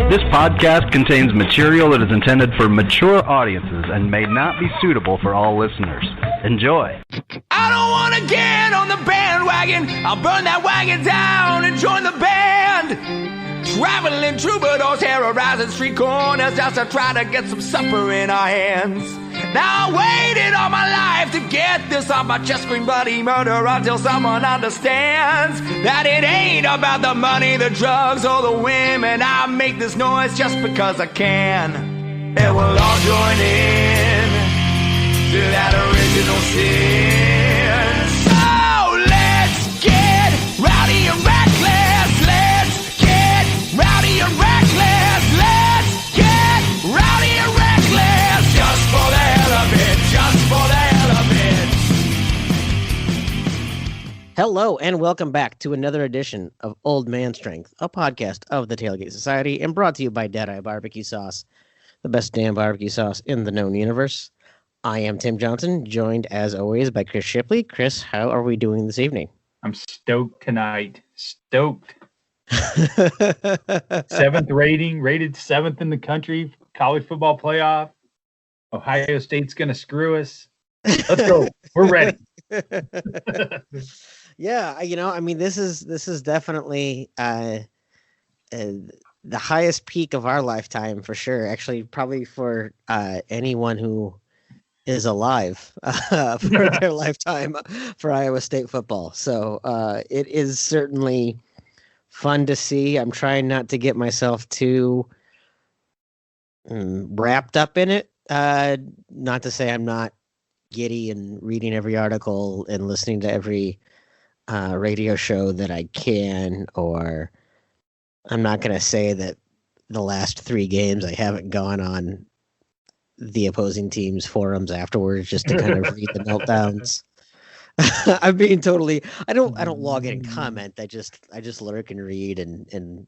This podcast contains material that is intended for mature audiences and may not be suitable for all listeners. Enjoy. I don't want to get on the bandwagon. I'll burn that wagon down and join the band. Traveling troubadours, terrorizing street corners just to try to get some supper in our hands. Now I waited all my life to get this off my chest, scream bloody murder until someone understands that it ain't about the money, the drugs, or the women. I make this noise just because I can. And we'll all join in to that original sin. So let's get rowdy and reckless. Let's get rowdy and reckless. Let's get rowdy and reckless. Just for the hell of it. Just for the hell of it. Hello and welcome back to another edition of Old Man Strength, a podcast of the Tailgate Society and brought to you by Deadeye Barbecue Sauce, the best damn barbecue sauce in the known universe. I am Tim Johnson, joined as always by Chris Shipley. Chris, how are we doing this evening? I'm stoked tonight. Stoked. Seventh rated seventh in the country, college football playoff. Ohio State's going to screw us. Let's go. We're ready. Yeah, I mean, this is definitely the highest peak of our lifetime for sure. Actually, probably for anyone who is alive for their lifetime for Iowa State football. So it is certainly fun to see. I'm trying not to get myself too wrapped up in it. Not to say I'm not giddy and reading every article and listening to every radio show that I can, or I'm not going to say that the last 3 games I haven't gone on the opposing team's forums afterwards just to kind of read the meltdowns. I'm being totally, I don't log in and comment. I just lurk and read and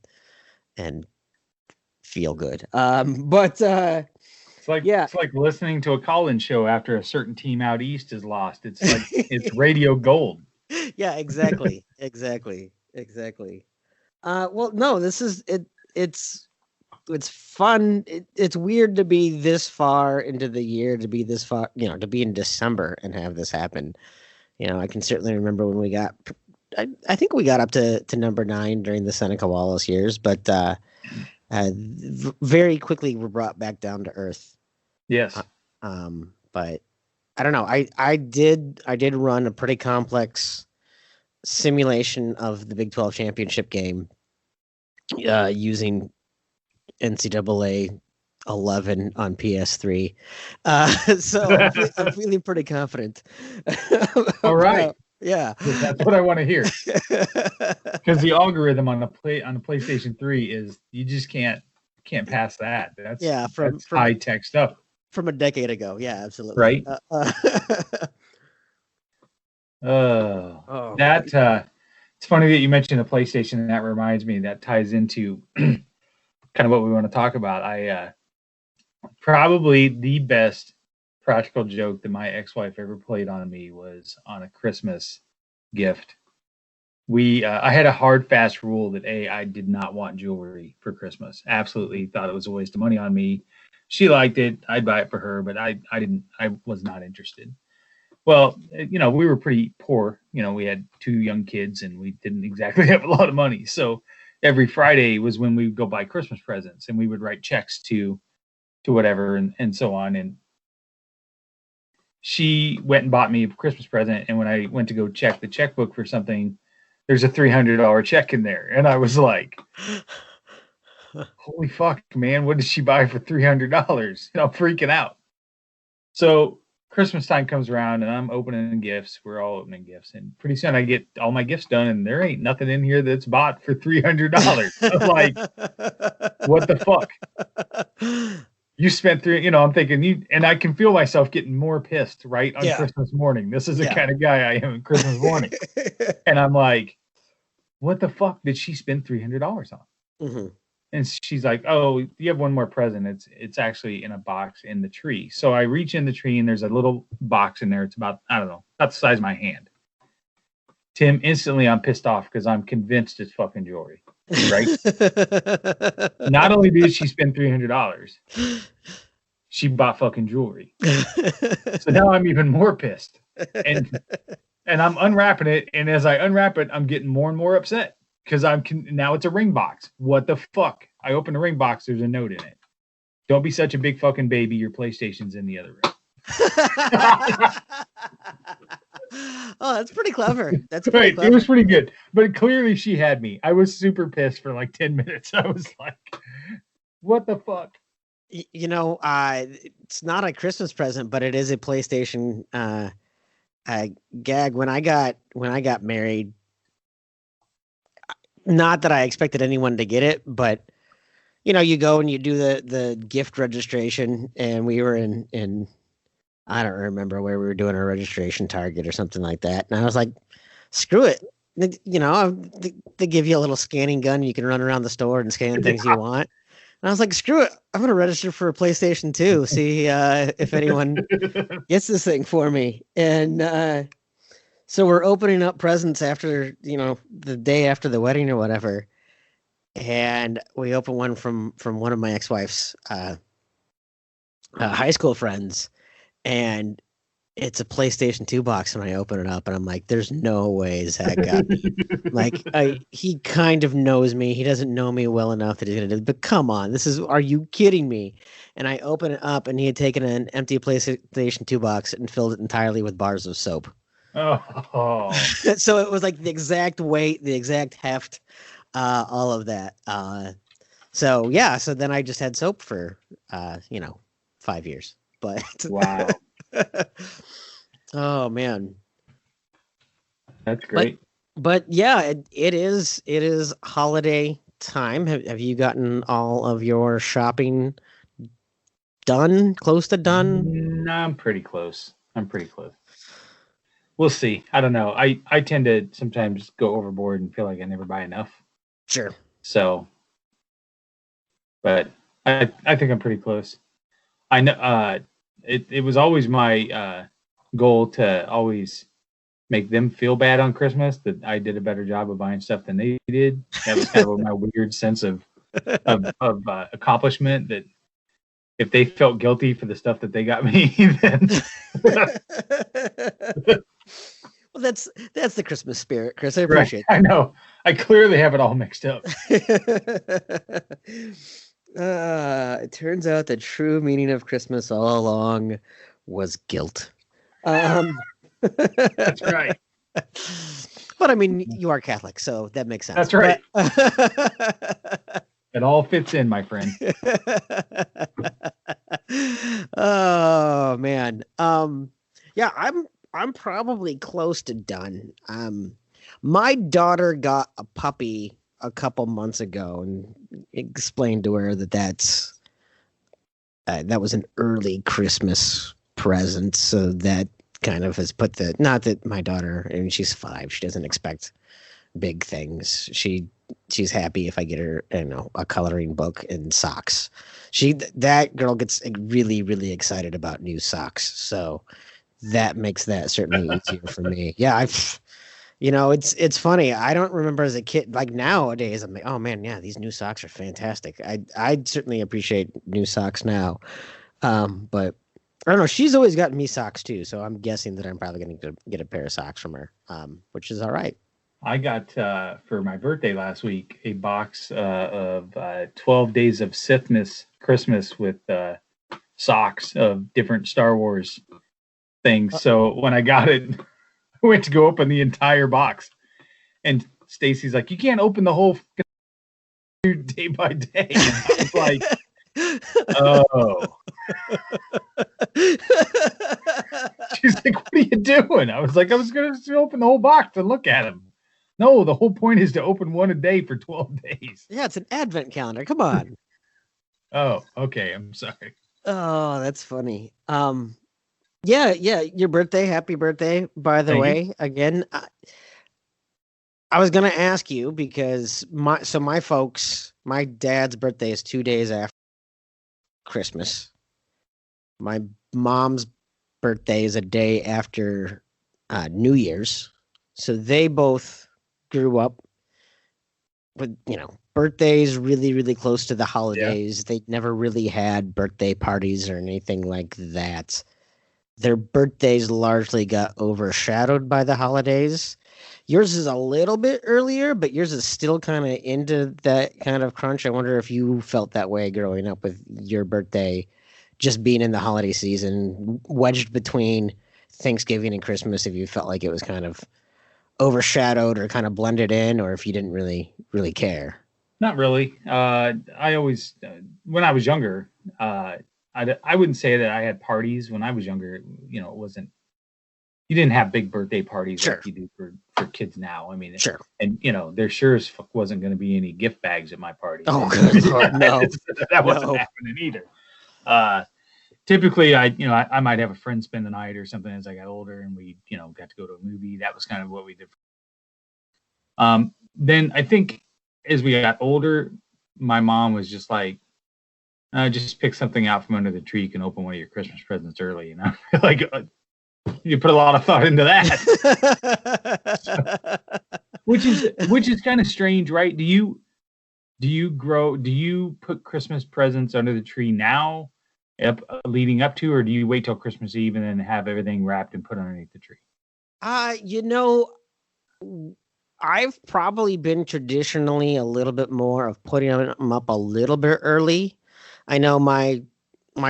feel good. But it's like listening to a call-in show after a certain team out east is lost. It's like it's radio gold. Yeah, exactly. Well, no, this is it. It's fun. It's weird to be this far into the year, to be this far, to be in December and have this happen. I can certainly remember when we got, I think we got up to number 9 during the Seneca Wallace years, but very quickly were brought back down to earth. Yes. But I don't know. I did run a pretty complex simulation of the Big 12 championship game using NCAA 11 on PS3. So I'm feeling pretty confident. All right. Yeah. That's what I want to hear. Because the algorithm on the PlayStation 3 is you just can't pass that. That's from high tech stuff. From a decade ago. Yeah, absolutely. Right. It's funny that you mentioned the PlayStation, and that reminds me, that ties into kind of what we want to talk about. I probably the best practical joke that my ex-wife ever played on me was on a Christmas gift. I had a hard, fast rule that I did not want jewelry for Christmas. Absolutely thought it was a waste of money on me. She liked it. I'd buy it for her, but I was not interested. Well, we were pretty poor. We had 2 young kids and we didn't exactly have a lot of money. So every Friday was when we would go buy Christmas presents, and we would write checks to whatever and so on. And she went and bought me a Christmas present. And when I went to go check the checkbook for something, there's a $300 check in there. And I was like, holy fuck, man, what did she buy for $300? I'm freaking out. So Christmas time comes around and I'm opening gifts. We're all opening gifts. And pretty soon I get all my gifts done and there ain't nothing in here that's bought for $300. I'm like, what the fuck? You spent I'm thinking and I can feel myself getting more pissed right on Christmas morning. This is the kind of guy I am on Christmas morning. And I'm like, what the fuck did she spend $300 on? Mm-hmm. And she's like, oh, you have one more present. It's actually in a box in the tree. So I reach in the tree and there's a little box in there. It's about, I don't know, about the size of my hand. Tim, instantly I'm pissed off because I'm convinced it's fucking jewelry. right? Not only did she spend $300, she bought fucking jewelry. So now I'm even more pissed. And I'm unwrapping it, and as I unwrap it, I'm getting more and more upset because now it's a ring box. What the fuck? I open the ring box, there's a note in it. Don't be such a big fucking baby. Your PlayStation's in the other room. Oh, that's pretty clever. That's right. pretty clever. It was pretty good, but clearly she had me. I was super pissed for like 10 minutes. I was like, "What the fuck?" It's not a Christmas present, but it is a PlayStation gag. When I got married, not that I expected anyone to get it, but you go and you do the gift registration, and we were in I don't remember where we were doing our registration, Target or something like that. And I was like, screw it. They give you a little scanning gun. You can run around the store and scan things you want. And I was like, screw it. I'm going to register for a PlayStation 2. See if anyone gets this thing for me. And so we're opening up presents after, the day after the wedding or whatever. And we open one from one of my ex-wife's high school friends. And it's a PlayStation 2 box, and I open it up, and I'm like, "There's no way Zach got me." Like, he kind of knows me. He doesn't know me well enough that he's gonna do. But come on, are you kidding me? And I open it up, and he had taken an empty PlayStation 2 box and filled it entirely with bars of soap. Oh, so it was like the exact weight, the exact heft, all of that. So then I just had soap for 5 years. But wow. Oh man, that's great. But yeah, it is holiday time. Have you gotten all of your shopping done? Close to done? No, I'm pretty close. We'll see. I don't know. I tend to sometimes go overboard and feel like I never buy enough. Sure. So, but I think I'm pretty close. I know. It was always my goal to always make them feel bad on Christmas that I did a better job of buying stuff than they did. That was kind of my weird sense of accomplishment, that if they felt guilty for the stuff that they got me, then well, that's the Christmas spirit, Chris. I appreciate it. I know. I clearly have it all mixed up. It turns out the true meaning of Christmas all along was guilt. That's right. But I mean, you are Catholic, so that makes sense. That's right. It all fits in, my friend. Oh man. Yeah, I'm probably close to done. My daughter got a puppy a couple months ago and explained to her that was an early Christmas present. So that kind of has put not that my daughter, I mean, she's 5, she doesn't expect big things. She's happy if I get her, a coloring book and socks. That girl gets really, really excited about new socks. So that makes that certainly easier for me. Yeah. It's funny. I don't remember as a kid, like nowadays, I'm like, oh man, yeah, these new socks are fantastic. I certainly appreciate new socks now. But I don't know. She's always gotten me socks too. So I'm guessing that I'm probably going to get a pair of socks from her, which is all right. I got, for my birthday last week, a box of 12 Days of Sithmas Christmas with socks of different Star Wars things. So when I got it, I went to go open the entire box, and Stacy's like, "You can't open the whole day by day." I was like, "Oh." She's like, "What are you doing?" I was like, "I was going to open the whole box and look at them." No, the whole point is to open one a day for 12 days. Yeah, it's an advent calendar. Come on. Oh, okay. I'm sorry. Oh, that's funny. Yeah. Your birthday. Happy birthday, by the way. You. Again, I was going to ask you because my folks, my dad's birthday is 2 days after Christmas. My mom's birthday is a day after New Year's. So they both grew up with, birthdays really, really close to the holidays. They never really had birthday parties or anything like that. Their birthdays largely got overshadowed by the holidays. Yours is a little bit earlier, but yours is still kind of into that kind of crunch. I wonder if you felt that way growing up with your birthday just being in the holiday season, wedged between Thanksgiving and Christmas, if you felt like it was kind of overshadowed or kind of blended in, or if you didn't really care. Not really. I always, when I was younger, I wouldn't say that I had parties when I was younger. You know, it wasn't, you didn't have big birthday parties Sure. like you do for kids now. I mean, Sure. and you know, there sure as fuck wasn't going to be any gift bags at my party. Oh, good Lord, no. That wasn't No. happening either. Typically, I might have a friend spend the night or something as I got older, and we, you know, got to go to a movie. That was kind of what we did. Then I think as we got older, my mom was just like, just pick something out from under the tree. You can open one of your Christmas presents early. You know, like you put a lot of thought into that, which is kind of strange, right? Do you put Christmas presents under the tree now, leading up to, or do you wait till Christmas Eve and then have everything wrapped and put underneath the tree? You know, I've probably been traditionally a little bit more of putting them up a little bit early. I know my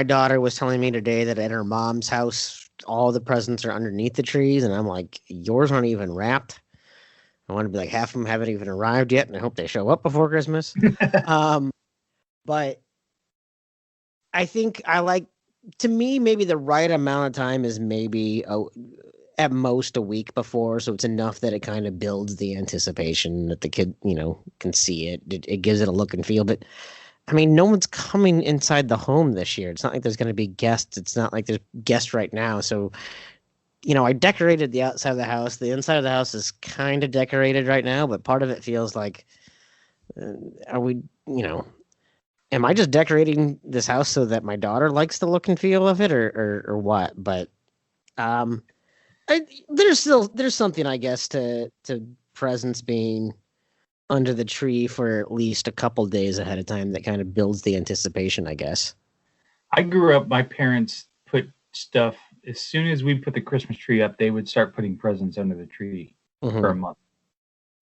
daughter was telling me today that at her mom's house, all the presents are underneath the trees, and I'm like, yours aren't even wrapped. I want to be like, half of them haven't even arrived yet, and I hope they show up before Christmas. But I think to me, maybe the right amount of time is maybe at most a week before, so it's enough that it kind of builds the anticipation that the kid, you know, can see it. It gives it a look and feel. But I mean, no one's coming inside the home this year. It's not like there's going to be guests. It's not like there's guests right now. So, you know, I decorated the outside of the house. The inside of the house is kind of decorated right now, but part of it feels like, are we, you know, am I just decorating this house so that my daughter likes the look and feel of it, or what? But there's something, I guess, to presents being under the tree for at least a couple days ahead of time that kind of builds the anticipation, I guess. I grew up, my parents put stuff, as soon as we put the Christmas tree up, they would start putting presents under the tree for a month.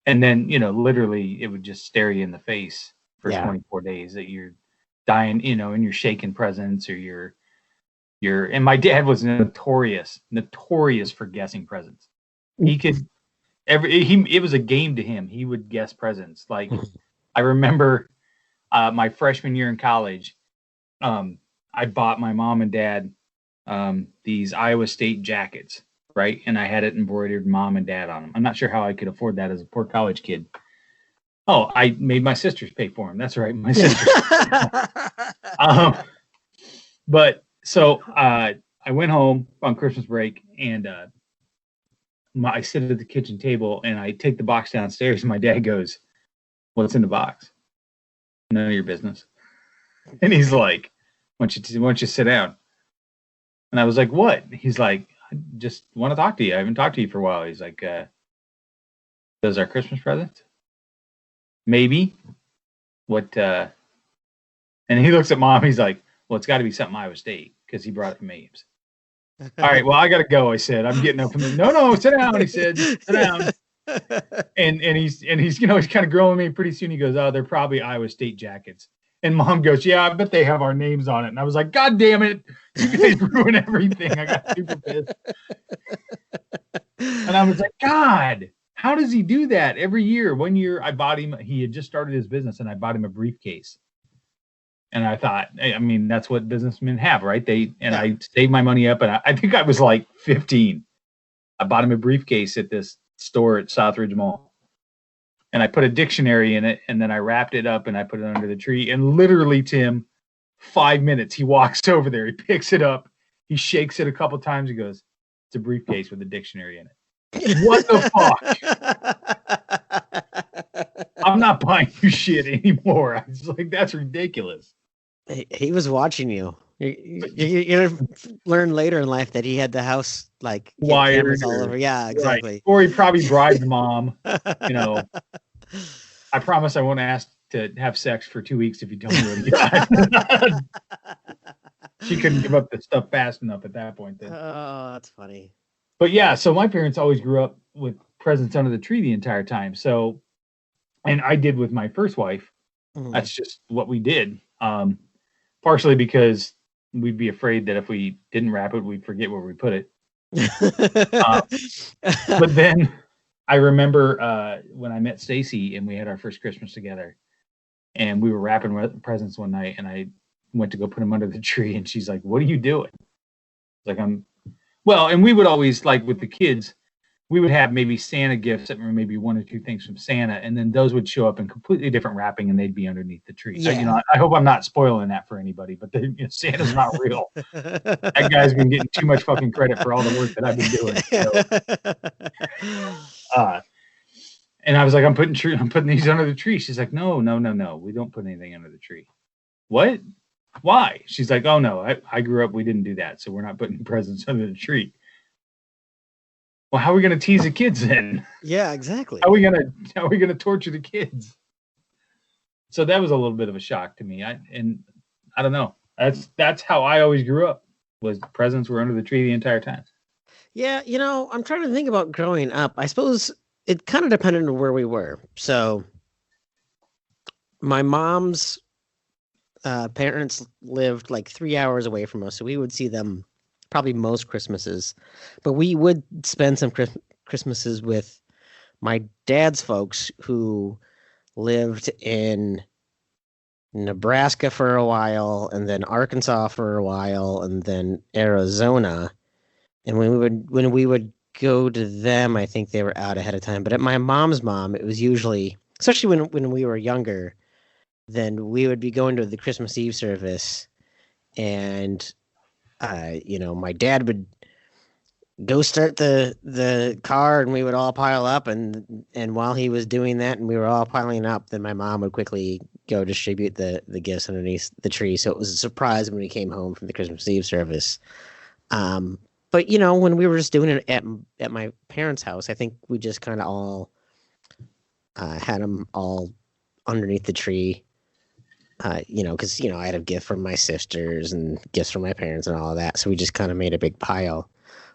And then, you know, literally it would just stare you in the face for 24 days that you're dying, you know, and you're shaking presents, or and my dad was notorious for guessing presents. He could it was a game to him. He would guess presents. Like I remember my freshman year in college, I bought my mom and dad these Iowa State jackets, right? And I had it embroidered mom and dad on them. I'm not sure how I could afford that as a poor college kid. Oh, I made my sisters pay for them. That's right, my sisters. But so I went home on Christmas break, and I sit at the kitchen table, and I take the box downstairs, and my dad goes, "What's in the box?" "None of your business." And he's like, why don't you sit down? And I was like, "What?" He's like, "I just want to talk to you. I haven't talked to you for a while." He's like, "Those are Christmas presents?" "Maybe." "What?" And he looks at mom. He's like, "Well, it's got to be something Iowa State, because he brought it from Ames." "All right, well, I got to go," I said. "I'm getting up from the..." No, sit down," he said. "Sit down." And he's you know, he's kind of grilling me. Pretty soon he goes, "Oh, they're probably Iowa State jackets." And mom goes, "Yeah, I bet they have our names on it." And I was like, "God damn it, you guys ruin everything." I got super pissed. And I was like, God, how does he do that every year? One year I bought him, he had just started his business, and I bought him a briefcase. And I thought, I mean, that's what businessmen have, right? I saved my money up, and I think I was like 15. I bought him a briefcase at this store at Southridge Mall. And I put a dictionary in it, and then I wrapped it up, and I put it under the tree. And literally, Tim, 5 minutes, he walks over there, he picks it up, he shakes it a couple times, he goes, "It's a briefcase with a dictionary in it." What the fuck? I'm not buying you shit anymore. I was like, that's ridiculous. He was watching you. You're gonna learn later in life that he had the house like wired all over. Yeah, exactly. Right. Or he probably bribed mom. You know, I promise I won't ask to have sex for 2 weeks if you told me what he got. She couldn't give up the stuff fast enough at that point. Then. Oh, that's funny. But yeah, so my parents always grew up with presents under the tree the entire time. So, and I did with my first wife. Mhm. That's just what we did. Partially because we'd be afraid that if we didn't wrap it, we'd forget where we put it. But then I remember when I met Stacy and we had our first Christmas together, and we were wrapping presents one night, and I went to go put them under the tree, and she's like, "What are you doing?" Like, and we would always, like with the kids, we would have maybe Santa gifts that were maybe 1 or 2 things from Santa, and then those would show up in completely different wrapping, and they'd be underneath the tree. Yeah. I hope I'm not spoiling that for anybody, but Santa's not real. That guy's been getting too much fucking credit for all the work that I've been doing. So, and I was like, I'm putting these under the tree. She's like, no, we don't put anything under the tree. What? Why? She's like, oh no, I grew up, we didn't do that, so we're not putting presents under the tree. Well, how are we going to tease the kids then? Yeah, exactly. How are we going to torture the kids? So that was a little bit of a shock to me. I don't know. That's how I always grew up. Was presents were under the tree the entire time. Yeah, I'm trying to think about growing up. I suppose it kind of depended on where we were. So my mom's parents lived like 3 hours away from us, so we would see them probably most Christmases, but we would spend some Christmases with my dad's folks who lived in Nebraska for a while, and then Arkansas for a while, and then Arizona. And when we would go to them, I think they were out ahead of time. But at my mom's mom, it was usually, especially when we were younger, then we would be going to the Christmas Eve service, and my dad would go start the car, and we would all pile up, and while he was doing that and we were all piling up, then my mom would quickly go distribute the gifts underneath the tree. So it was a surprise when we came home from the Christmas Eve service. But when we were just doing it at my parents' house, I think we just kind of all had them all underneath the tree. Because I had a gift from my sisters and gifts from my parents and all of that, so we just kind of made a big pile.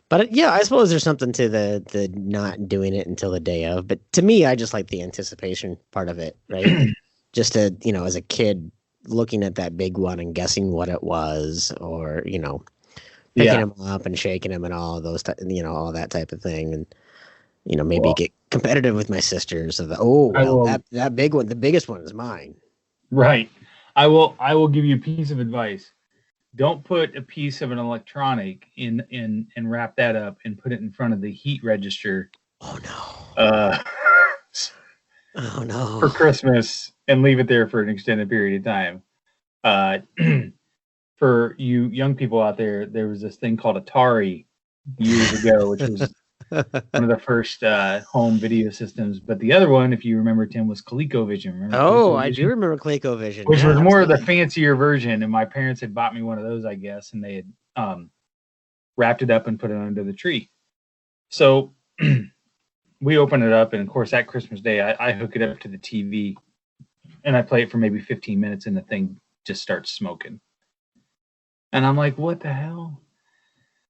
But yeah, I suppose there's something to the not doing it until the day of. But to me, I just like the anticipation part of it, right? Just to as a kid looking at that big one and guessing what it was, or picking them up and shaking them and all of those, all that type of thing, and maybe get competitive with my sisters of that big one, the biggest one is mine. Right. I will give you a piece of advice. Don't put a piece of an electronic in and wrap that up and put it in front of the heat register. Oh no. Oh no. For Christmas, and leave it there for an extended period of time. For you young people out there, there was this thing called Atari years ago, which was one of the first home video systems. But the other one, if you remember, Tim, was ColecoVision. Remember ColecoVision? I do remember ColecoVision. Which was more of the fancier version. And my parents had bought me one of those, I guess, and they had wrapped it up and put it under the tree. So we open it up, and of course, that Christmas Day, I hook it up to the TV, and I play it for maybe 15 minutes, and the thing just starts smoking. And I'm like, what the hell?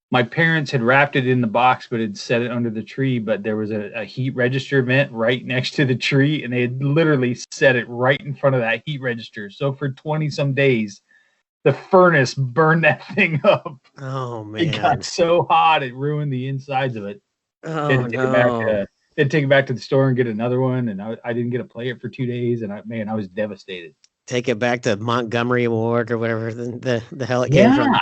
My parents had wrapped it in the box, but had set it under the tree. But there was a heat register vent right next to the tree, and they had literally set it right in front of that heat register. So for 20-some days, the furnace burned that thing up. Oh, man. It got so hot, it ruined the insides of it. Oh, They'd take it back to the store and get another one, and I didn't get to play it for 2 days, and I was devastated. Take it back to Montgomery Ward or whatever the hell it came from.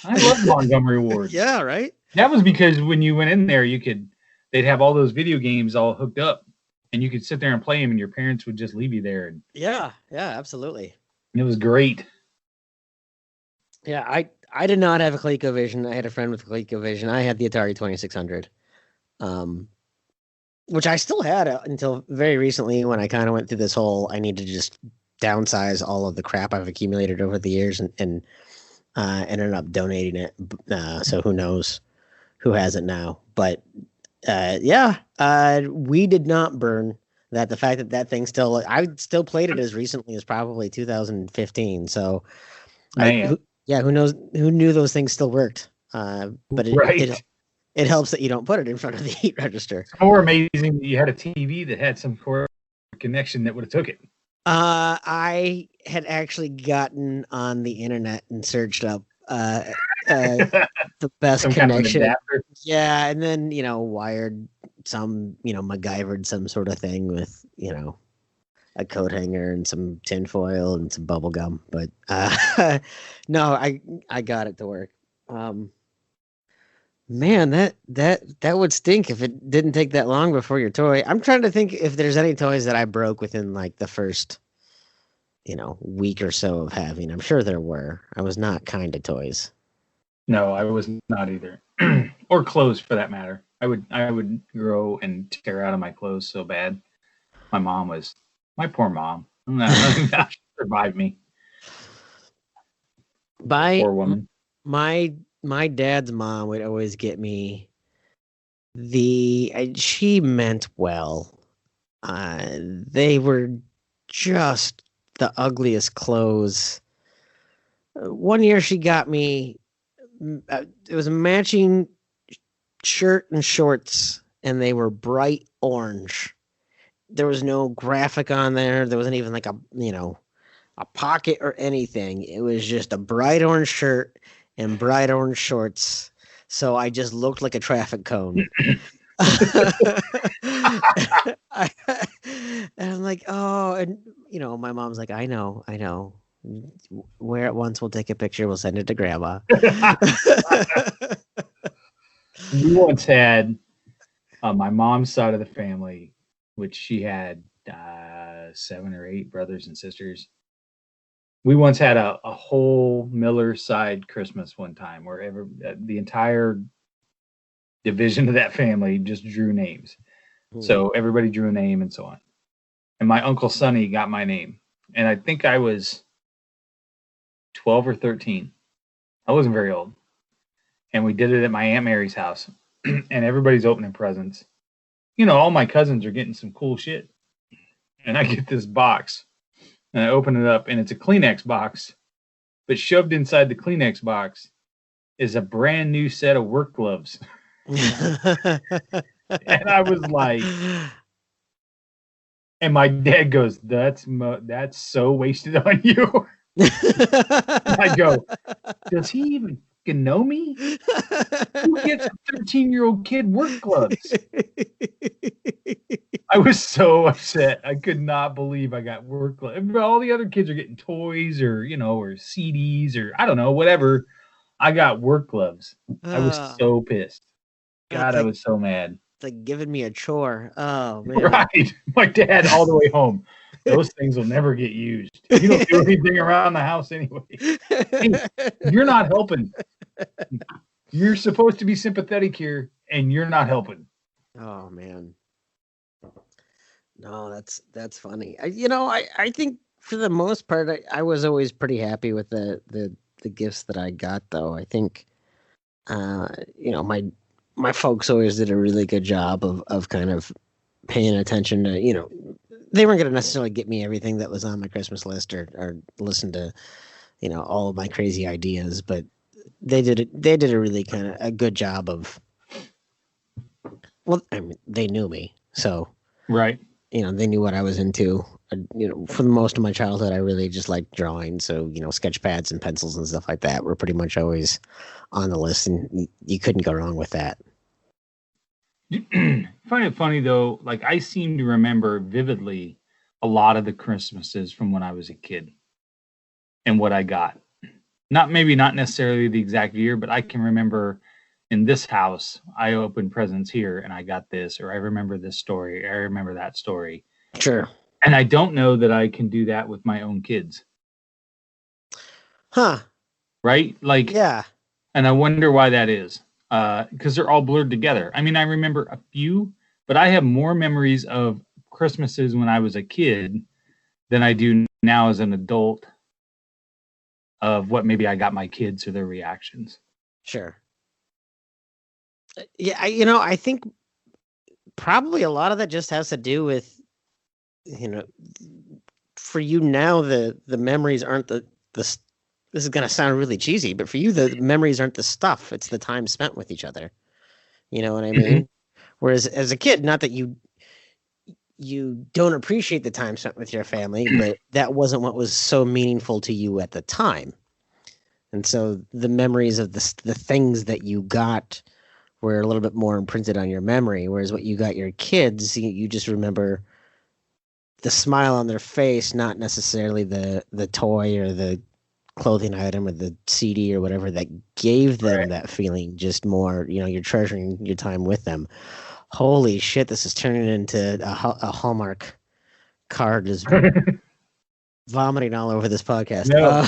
I love Montgomery Ward. Yeah, right? That was because when you went in there, they'd have all those video games all hooked up, and you could sit there and play them, and your parents would just leave you there. And yeah, absolutely. It was great. Yeah, I did not have a ColecoVision. I had a friend with a ColecoVision. I had the Atari 2600, which I still had until very recently, when I kind of went through this whole, I need to just downsize all of the crap I've accumulated over the years, and ended up donating it. So who knows who has it now? But we did not burn that the fact that that thing still, I still played it as recently as probably 2015. So, Man. who knows? Who knew those things still worked? But Right. it helps that you don't put it in front of the heat register. It's more amazing that you had a TV that had some sort of connection that would have took it. I had actually gotten on the internet and searched up the best Some kind of connection. adapter. Yeah, and then wired some, MacGyvered some sort of thing with a coat hanger and some tinfoil and some bubble gum. But no, I got it to work. Man, that would stink if it didn't take that long before your toy. I'm trying to think if there's any toys that I broke within like the first, week or so of having. I'm sure there were. I was not kind to toys. No, I was not either. Or clothes for that matter. I would grow and tear out of my clothes so bad. My poor mom. Nothing that survived me. Poor woman. My dad's mom would always get me she meant well. They were just the ugliest clothes. One year she got me, it was a matching shirt and shorts, and they were bright orange. There was no graphic on there. There wasn't even like a pocket or anything. It was just a bright orange shirt and bright orange shorts. So I just looked like a traffic cone. And I'm like, oh, and my mom's like, I know. Wear it once, we'll take a picture, we'll send it to grandma. We once had my mom's side of the family, which she had 7 or 8 brothers and sisters. We once had a whole Miller side Christmas one time where the entire division of that family just drew names. So everybody drew a name and so on. And my Uncle Sonny got my name. And I think I was 12 or 13. I wasn't very old. And we did it at my Aunt Mary's house. And everybody's opening presents. All my cousins are getting some cool shit. And I get this box. And I open it up, and it's a Kleenex box. But shoved inside the Kleenex box is a brand new set of work gloves. And I was like, and my dad goes, that's so wasted on you. I go, does he even know me? Who gets a 13-year-old kid work gloves? I was so upset. I could not believe I got work gloves. All the other kids are getting toys or or CDs or I don't know, whatever. I got work gloves. I was so pissed. God, I was so mad. It's like giving me a chore. Oh man. Right. My dad all the way home. Those things will never get used. You don't do anything around the house anyway. Hey, you're not helping. You're supposed to be sympathetic here, and you're not helping. Oh man. No, that's funny. I think for the most part, I was always pretty happy with the gifts that I got, though. I think, my folks always did a really good job of kind of paying attention to, they weren't going to necessarily get me everything that was on my Christmas list or listen to, all of my crazy ideas, but they did a really kind of a good job of, well, I mean, they knew me. So, right. They knew what I was into. For the most of my childhood, I really just liked drawing. So, sketch pads and pencils and stuff like that were pretty much always on the list, and you couldn't go wrong with that. Find it funny, though, like I seem to remember vividly a lot of the Christmases from when I was a kid and what I got. Maybe not necessarily the exact year, but I can remember in this house, I opened presents here and I got this, or I remember this story, I remember that story. Sure. And I don't know that I can do that with my own kids. Huh. Right? Like, yeah. And I wonder why that is. Because they're all blurred together. I mean, I remember a few, but I have more memories of Christmases when I was a kid than I do now as an adult of what maybe I got my kids or their reactions. Sure. Yeah, I think probably a lot of that just has to do with you know, for you now, the memories aren't the this is going to sound really cheesy, but for you, the memories aren't the stuff. It's the time spent with each other. You know what I mean? Whereas as a kid, not that you don't appreciate the time spent with your family, but that wasn't what was so meaningful to you at the time. And so the memories of the things that you got were a little bit more imprinted on your memory. Whereas what you got your kids, you just remember the smile on their face, not necessarily the toy or the clothing item or the CD or whatever that gave them that feeling, just more, you're treasuring your time with them. Holy shit, this is turning into a Hallmark card is vomiting all over this podcast. No.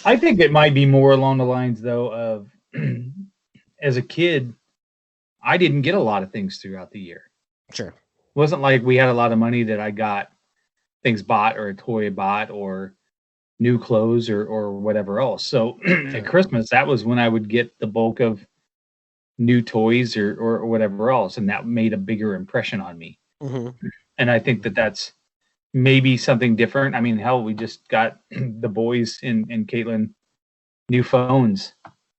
I think it might be more along the lines, though, of as a kid, I didn't get a lot of things throughout the year. Sure. It wasn't like we had a lot of money that I got things bought or a toy bought or new clothes or whatever else. So at Christmas, that was when I would get the bulk of new toys or whatever else. And that made a bigger impression on me. Mm-hmm. And I think that maybe something different. I mean, hell, we just got the boys and Caitlin new phones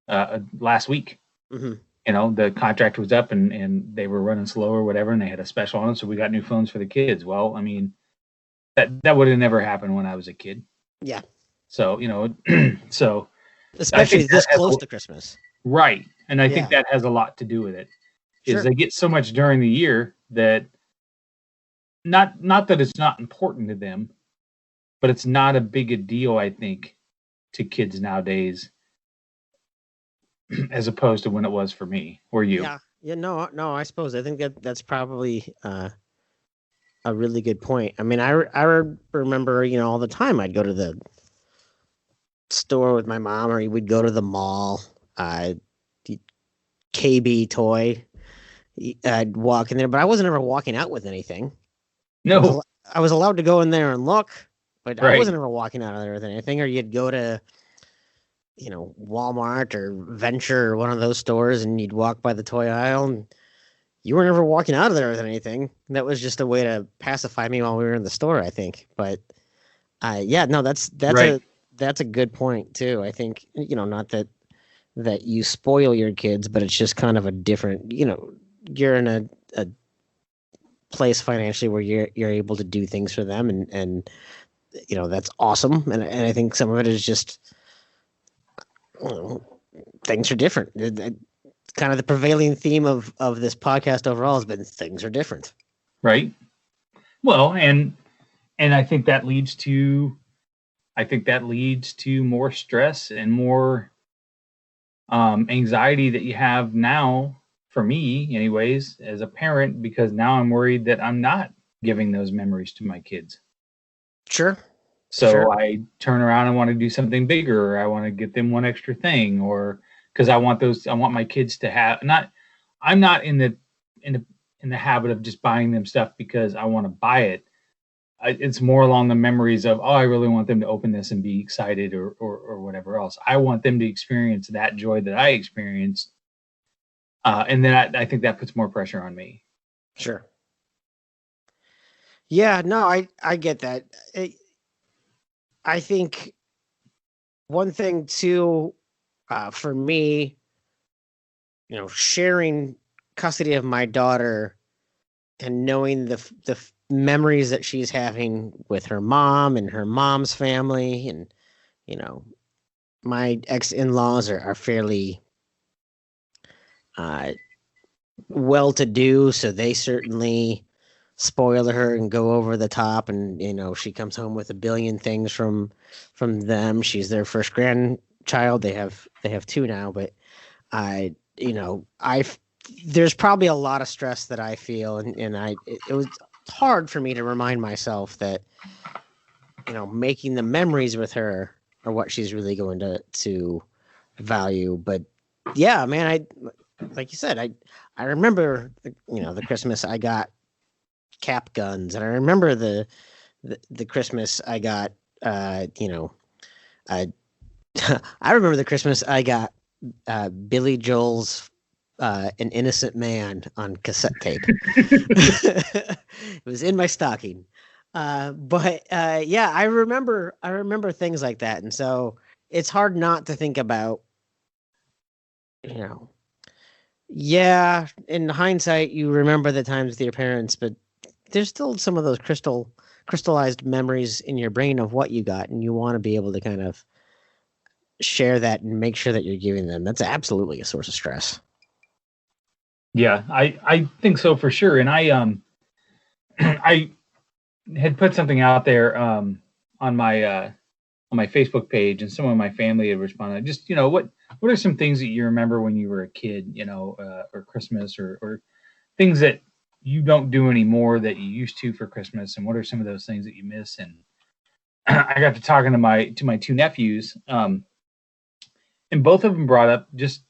last week. Mm-hmm. The contract was up and they were running slow or whatever, and they had a special on them. So we got new phones for the kids. Well, I mean, that would have never happened when I was a kid. Yeah. So, so especially this close to Christmas. Right. And I think that has a lot to do with it. Is they get so much during the year that not that it's not important to them, but it's not a big a deal, I think, to kids nowadays as opposed to when it was for me or you. Yeah, no, I suppose I think that's probably a really good point. I mean, I remember, all the time I'd go to the store with my mom, or we'd go to the mall, KB toy. I'd walk in there, but I wasn't ever walking out with anything. No, I was allowed to go in there and look, but I wasn't ever walking out of there with anything. Or you'd go to, Walmart or Venture or one of those stores, and you'd walk by the toy aisle, and you were never walking out of there with anything. That was just a way to pacify me while we were in the store, I think. But that's right. That's a good point too. I think, not that you spoil your kids, but it's just kind of a different, you're in a place financially where you're able to do things for them, and that's awesome. And I think some of it is just, things are different. Kind of the prevailing theme of this podcast overall has been things are different. Right. Well, and I think that leads to more stress and more anxiety that you have now, for me anyways, as a parent, because now I'm worried that I'm not giving those memories to my kids. Sure. So I turn around and want to do something bigger, or I want to get them one extra thing, or because I want my kids to have I'm not in the habit of just buying them stuff because I want to buy it. It's more along the memories of, I really want them to open this and be excited or whatever else. I want them to experience that joy that I experienced. And then I think that puts more pressure on me. Sure. Yeah, no, I get that. I think one thing too, for me, sharing custody of my daughter and knowing the memories that she's having with her mom and her mom's family, and my ex-in-laws are fairly well-to-do, so they certainly spoil her and go over the top, and she comes home with a billion things from them. She's their first grandchild. They have two now, but there's probably a lot of stress that I feel, and it was hard for me to remind myself that making the memories with her are what she's really going to value. But yeah, man, like you said, I remember the Christmas I got cap guns, and I remember the Christmas I got I remember the Christmas I got Billy Joel's An Innocent Man on cassette tape. It was in my stocking. Yeah, I remember things like that. And so it's hard not to think about, yeah, in hindsight, you remember the times with your parents, but there's still some of those crystallized memories in your brain of what you got, and you want to be able to kind of share that and make sure that you're giving them. That's absolutely a source of stress. Yeah, I think so for sure. And I I had put something out there on my Facebook page, and some of my family had responded. Just what are some things that you remember when you were a kid, or Christmas, or things that you don't do anymore that you used to for Christmas, and what are some of those things that you miss? And I got to talking to my two nephews, and both of them brought up just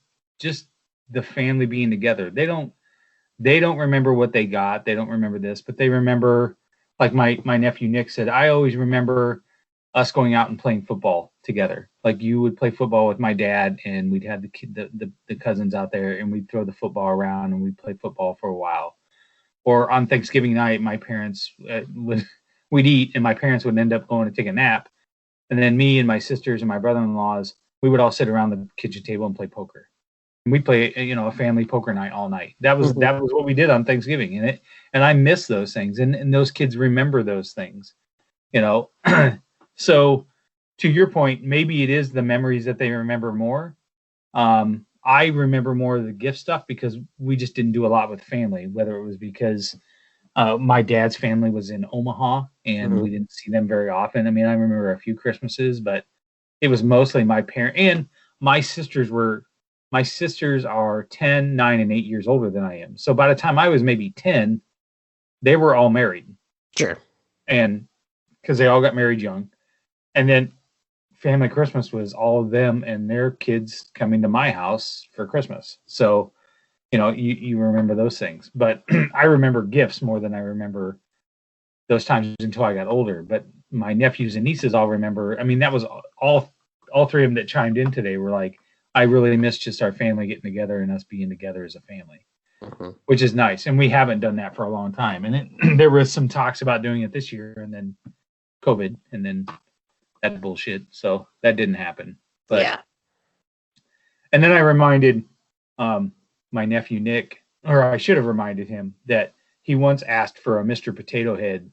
the family being together. They don't remember what they got. They don't remember this, but they remember, like my nephew Nick said, I always remember us going out and playing football together. Like, you would play football with my dad, and we'd have the cousins out there, and we'd throw the football around, and we'd play football for a while. Or on Thanksgiving night, my parents we'd eat, and my parents would end up going to take a nap, and then me and my sisters and my brother-in-laws, we would all sit around the kitchen table and play poker. And we'd play, a family poker night all night. That was what we did on Thanksgiving, and I miss those things, and those kids remember those things, So, to your point, maybe it is the memories that they remember more. I remember more of the gift stuff because we just didn't do a lot with family, whether it was because my dad's family was in Omaha and we didn't see them very often. I mean, I remember a few Christmases, but it was mostly my parents, and my sisters are 10, 9, and 8 years older than I am. So by the time I was maybe 10, they were all married. Sure. And because they all got married young. And then family Christmas was all of them and their kids coming to my house for Christmas. So, you remember those things. But I remember gifts more than I remember those times until I got older. But my nephews and nieces all remember. I mean, that was all three of them that chimed in today were like, I really miss just our family getting together and us being together as a family, which is nice. And we haven't done that for a long time. And there was some talks about doing it this year, and then COVID, and then that bullshit. So that didn't happen. But yeah. And then I reminded my nephew Nick, or I should have reminded him, that he once asked for a Mr. Potato Head,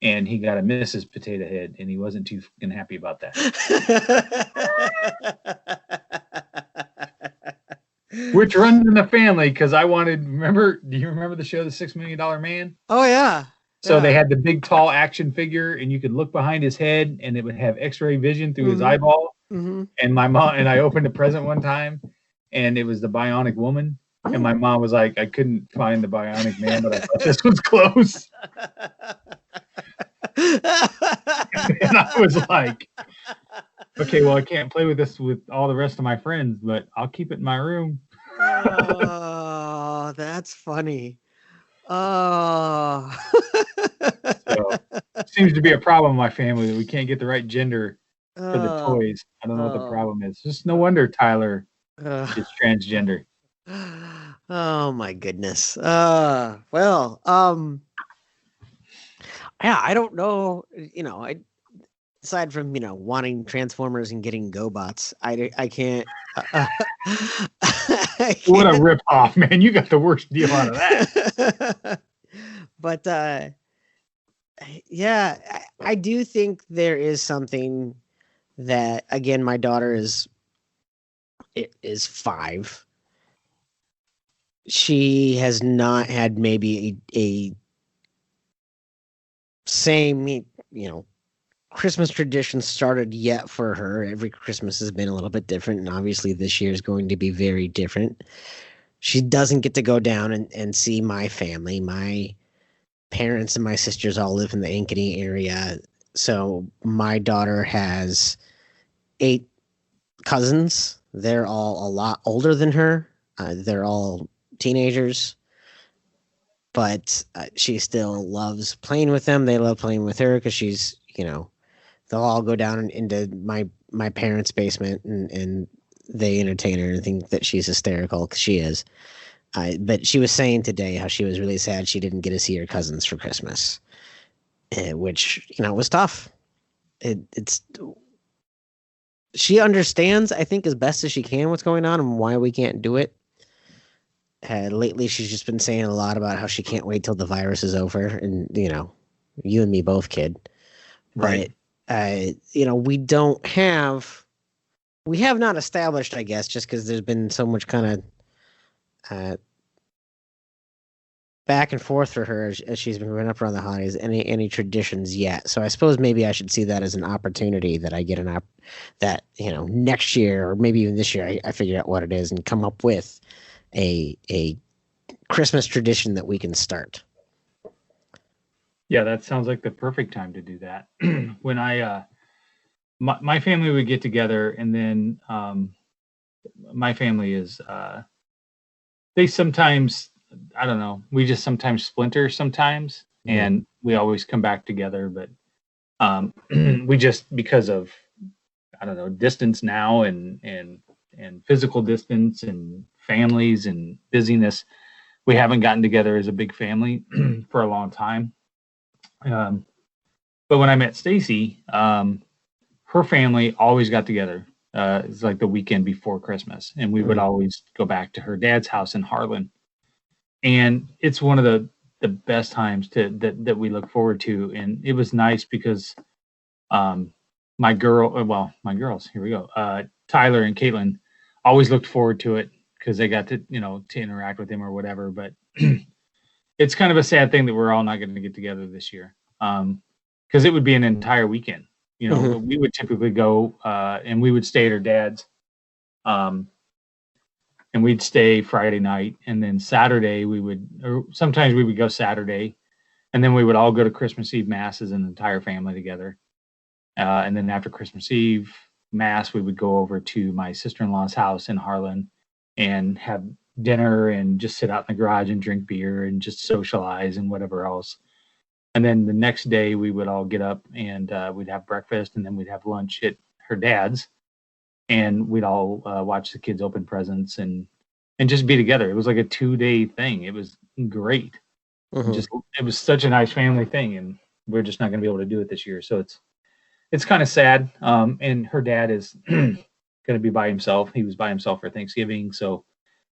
and he got a Mrs. Potato Head, and he wasn't too fucking happy about that. Which runs in the family, because I wanted, do you remember the show, The $6 Million Man? Oh, yeah. So they had the big, tall action figure, and you could look behind his head, and it would have X-ray vision through his eyeball. And my mom and I opened a present one time, and it was the Bionic Woman. And my mom was like, I couldn't find the Bionic Man, but I thought this was close. And I was like, okay, well, I can't play with this with all the rest of my friends, but I'll keep it in my room. Oh, that's funny. Oh. So, seems to be a problem in my family that we can't get the right gender for the toys. I don't know what the problem is. Just no wonder Tyler is transgender. Oh my goodness. Yeah, I don't know. Aside from wanting Transformers and getting GoBots, I can't. What a rip off, man! You got the worst deal out of that. But yeah, I do think there is something that, again, my daughter is 5. She has not had maybe a same, Christmas tradition started yet for her. Every Christmas has been a little bit different, and obviously this year is going to be very different. She doesn't get to go down and see my family. My parents and my sisters all live in the Ankeny area. So my daughter has 8 cousins. They're all a lot older than her. They're all teenagers. But she still loves playing with them. They love playing with her because she's, they'll all go down into my parents' basement and they entertain her and think that she's hysterical, because she is. But she was saying today how she was really sad she didn't get to see her cousins for Christmas, which, was tough. She understands, I think, as best as she can what's going on and why we can't do it. Lately, she's just been saying a lot about how she can't wait till the virus is over. And, you and me both, kid. Right. But, we have not established, I guess, just because there's been so much kind of back and forth for her as she's been growing up around the holidays, any traditions yet. So I suppose maybe I should see that as an opportunity that I get that, next year or maybe even this year, I figure out what it is and come up with a Christmas tradition that we can start. Yeah, that sounds like the perfect time to do that. When my family would get together, and then my family is they sometimes, I don't know, we just sometimes splinter sometimes, and we always come back together. But we just, because of, I don't know, distance now and physical distance and families and busyness, we haven't gotten together as a big family for a long time. But when I met Stacy, her family always got together. It's like the weekend before Christmas, and we would always go back to her dad's house in Harlan. And it's one of the best times that we look forward to. And it was nice because my girls, here we go, Tyler and Caitlin always looked forward to it because they got to interact with him or whatever. But it's kind of a sad thing that we're all not going to get together this year, because it would be an entire weekend. We would typically go and we would stay at her dad's, and we'd stay Friday night, and then Saturday sometimes we would go Saturday, and then we would all go to Christmas Eve Mass as an entire family together. And then after Christmas Eve Mass, we would go over to my sister-in-law's house in Harlan and have dinner and just sit out in the garage and drink beer and just socialize and whatever else. And then the next day we would all get up and we'd have breakfast, and then we'd have lunch at her dad's, and we'd all watch the kids open presents and just be together. It was like a 2-day thing. It was great. It was such a nice family thing, and we're just not going to be able to do it this year. So it's kind of sad. And her dad is going to be by himself. He was by himself for Thanksgiving, so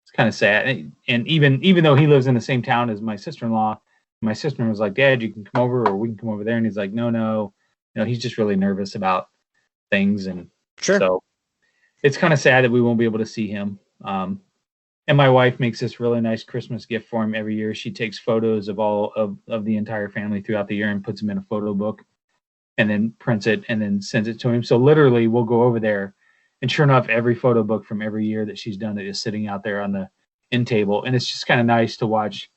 it's kind of sad. And even though he lives in the same town as my sister-in-law, my sister was like, "Dad, you can come over, or we can come over there." And he's like, No. He's just really nervous about things, and sure. So it's kind of sad that we won't be able to see him. And my wife makes this really nice Christmas gift for him every year. She takes photos of all of the entire family throughout the year and puts them in a photo book, and then prints it and then sends it to him. So literally we'll go over there, and sure enough, every photo book from every year that she's done it is sitting out there on the end table. And it's just kind of nice to watch.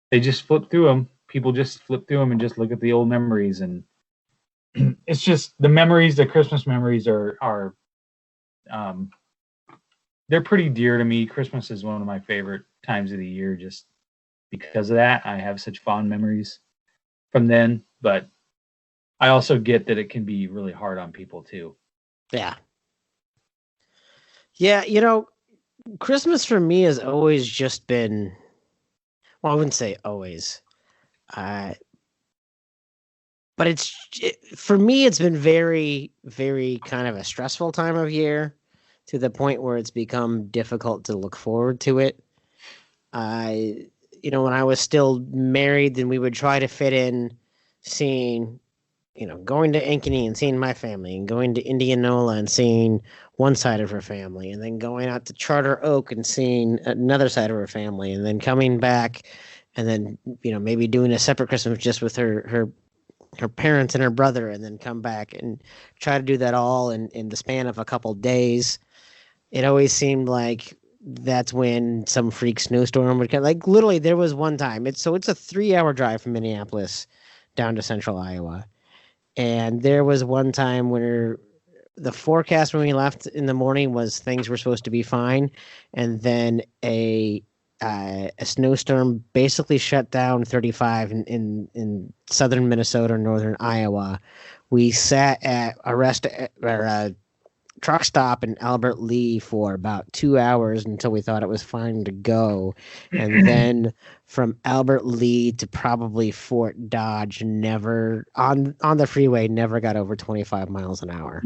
They just flip through them. People just flip through them and just look at the old memories. And it's just the Christmas memories are they're pretty dear to me. Christmas is one of my favorite times of the year just because of that. I have such fond memories from then, but I also get that it can be really hard on people too. Yeah. Yeah, Christmas for me has always just been, well, I wouldn't say always, but for me, it's been very, very kind of a stressful time of year, to the point where it's become difficult to look forward to it. When I was still married, then we would try to fit in seeing, going to Ankeny and seeing my family, and going to Indianola and seeing one side of her family, and then going out to Charter Oak and seeing another side of her family, and then coming back, and then, maybe doing a separate Christmas just with her parents and her brother, and then come back and try to do that all in the span of a couple days. It always seemed like that's when some freak snowstorm would come. Like, literally, there was one time. It's a 3-hour drive from Minneapolis down to central Iowa. And there was one time where the forecast when we left in the morning was things were supposed to be fine. And then a snowstorm basically shut down 35 in southern Minnesota, northern Iowa. We sat at truck stop in Albert Lee for about 2 hours until we thought it was fine to go. And then from Albert Lee to probably Fort Dodge, never on the freeway, never got over 25 miles an hour.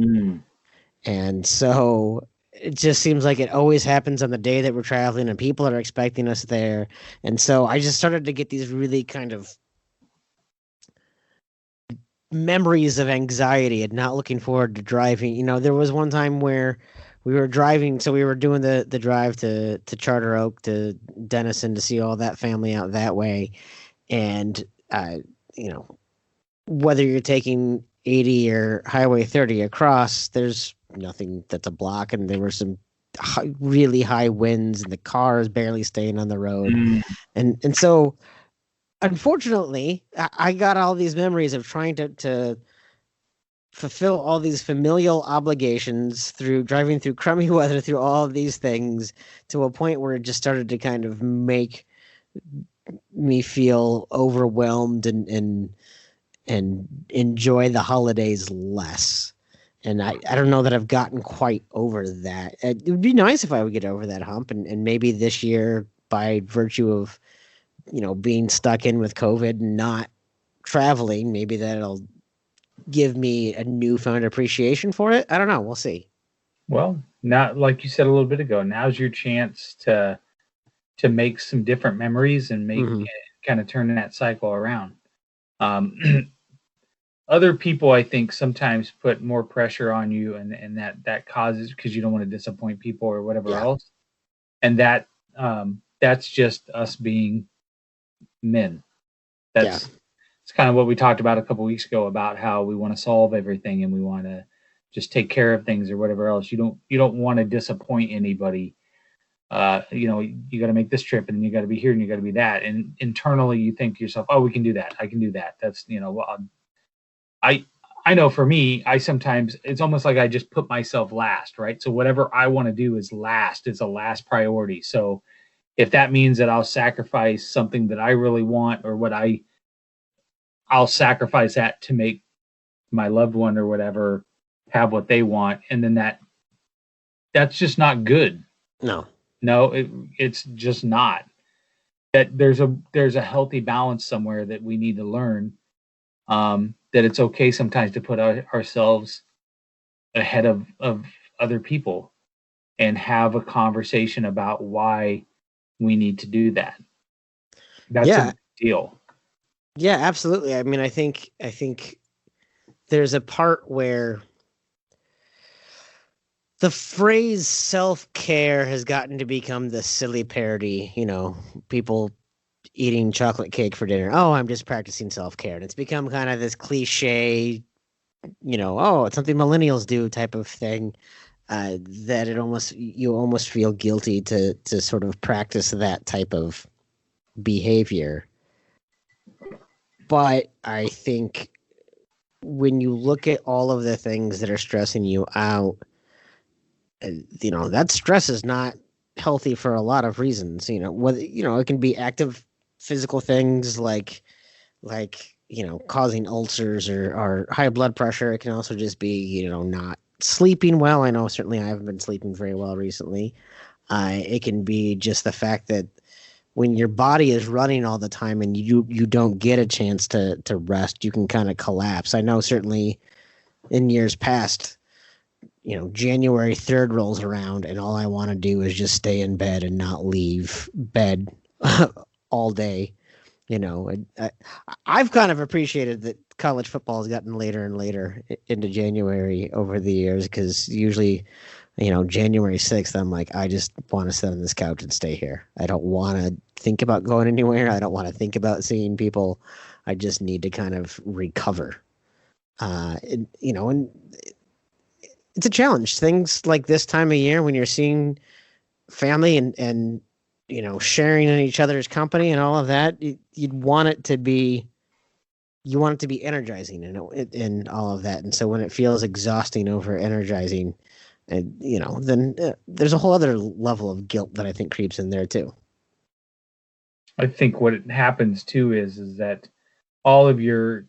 And so it just seems like it always happens on the day that we're traveling and people are expecting us there. And so I just started to get these really kind of memories of anxiety and not looking forward to driving. You know, there was one time where we were driving, so we were doing the drive to Charter Oak to Denison to see all that family out that way. And, you know, whether you're taking 80 or Highway 30 across, there's nothing that's a block. And there were some really high winds and the car is barely staying on the road. And so, unfortunately, I got all these memories of trying to fulfill all these familial obligations through driving through crummy weather, through all of these things, to a point where it just started to kind of make me feel overwhelmed and enjoy the holidays less. And I don't know that I've gotten quite over that. It would be nice if I would get over that hump, and maybe this year, by virtue of, you know, being stuck in with COVID and not traveling, maybe that'll give me a newfound appreciation for it. I don't know. We'll see. Well, now, like you said a little bit ago, now's your chance to make some different memories and make kind of turn that cycle around. Other people, I think, sometimes put more pressure on you, and that causes, because you don't want to disappoint people or whatever else. And that's just us being men. It's kind of what we talked about a couple weeks ago about how we want to solve everything and we want to just take care of things or whatever else. You don't want to disappoint anybody. You know, you got to make this trip and you got to be here and you got to be that. And internally you think to yourself, oh, we can do that. I can do that. That's, you know, well, I know for me, I sometimes, it's almost like I just put myself last, right? So whatever I want to do is last. It's a last priority. So if that means that I'll sacrifice something that I really want, or I'll sacrifice that to make my loved one or whatever have what they want. And then that's just not good. No, it's just not. That there's a healthy balance somewhere that we need to learn. That it's okay sometimes to put ourselves ahead of other people and have a conversation about why we need to do that. That's a big deal. Yeah, absolutely. I mean, I think there's a part where the phrase self-care has gotten to become the silly parody, you know, people eating chocolate cake for dinner. Oh, I'm just practicing self-care. And it's become kind of this cliche, you know, oh, it's something millennials do type of thing, that you almost feel guilty to sort of practice that type of behavior. But I think when you look at all of the things that are stressing you out, you know, that stress is not healthy for a lot of reasons. You know, whether, you know, it can be active physical things like, you know, causing ulcers or high blood pressure. It can also just be, you know, not sleeping well. I know certainly I haven't been sleeping very well recently. It can be just the fact that when your body is running all the time and you don't get a chance to rest, you can kind of collapse. I know certainly in years past, you know, January 3rd rolls around and all I want to do is just stay in bed and not leave bed all day. You know, I've kind of appreciated that college football has gotten later and later into January over the years, because usually, you know, January 6th, I'm like, I just want to sit on this couch and stay here. I don't want to think about going anywhere. I don't want to think about seeing people. I just need to kind of recover. You know, and it's a challenge. Things like this time of year when you're seeing family and you know, sharing in each other's company and all of that, you'd want it to be, energizing and all of that. And so when it feels exhausting over energizing, you know, then there's a whole other level of guilt that I think creeps in there too. I think what happens too is that all of your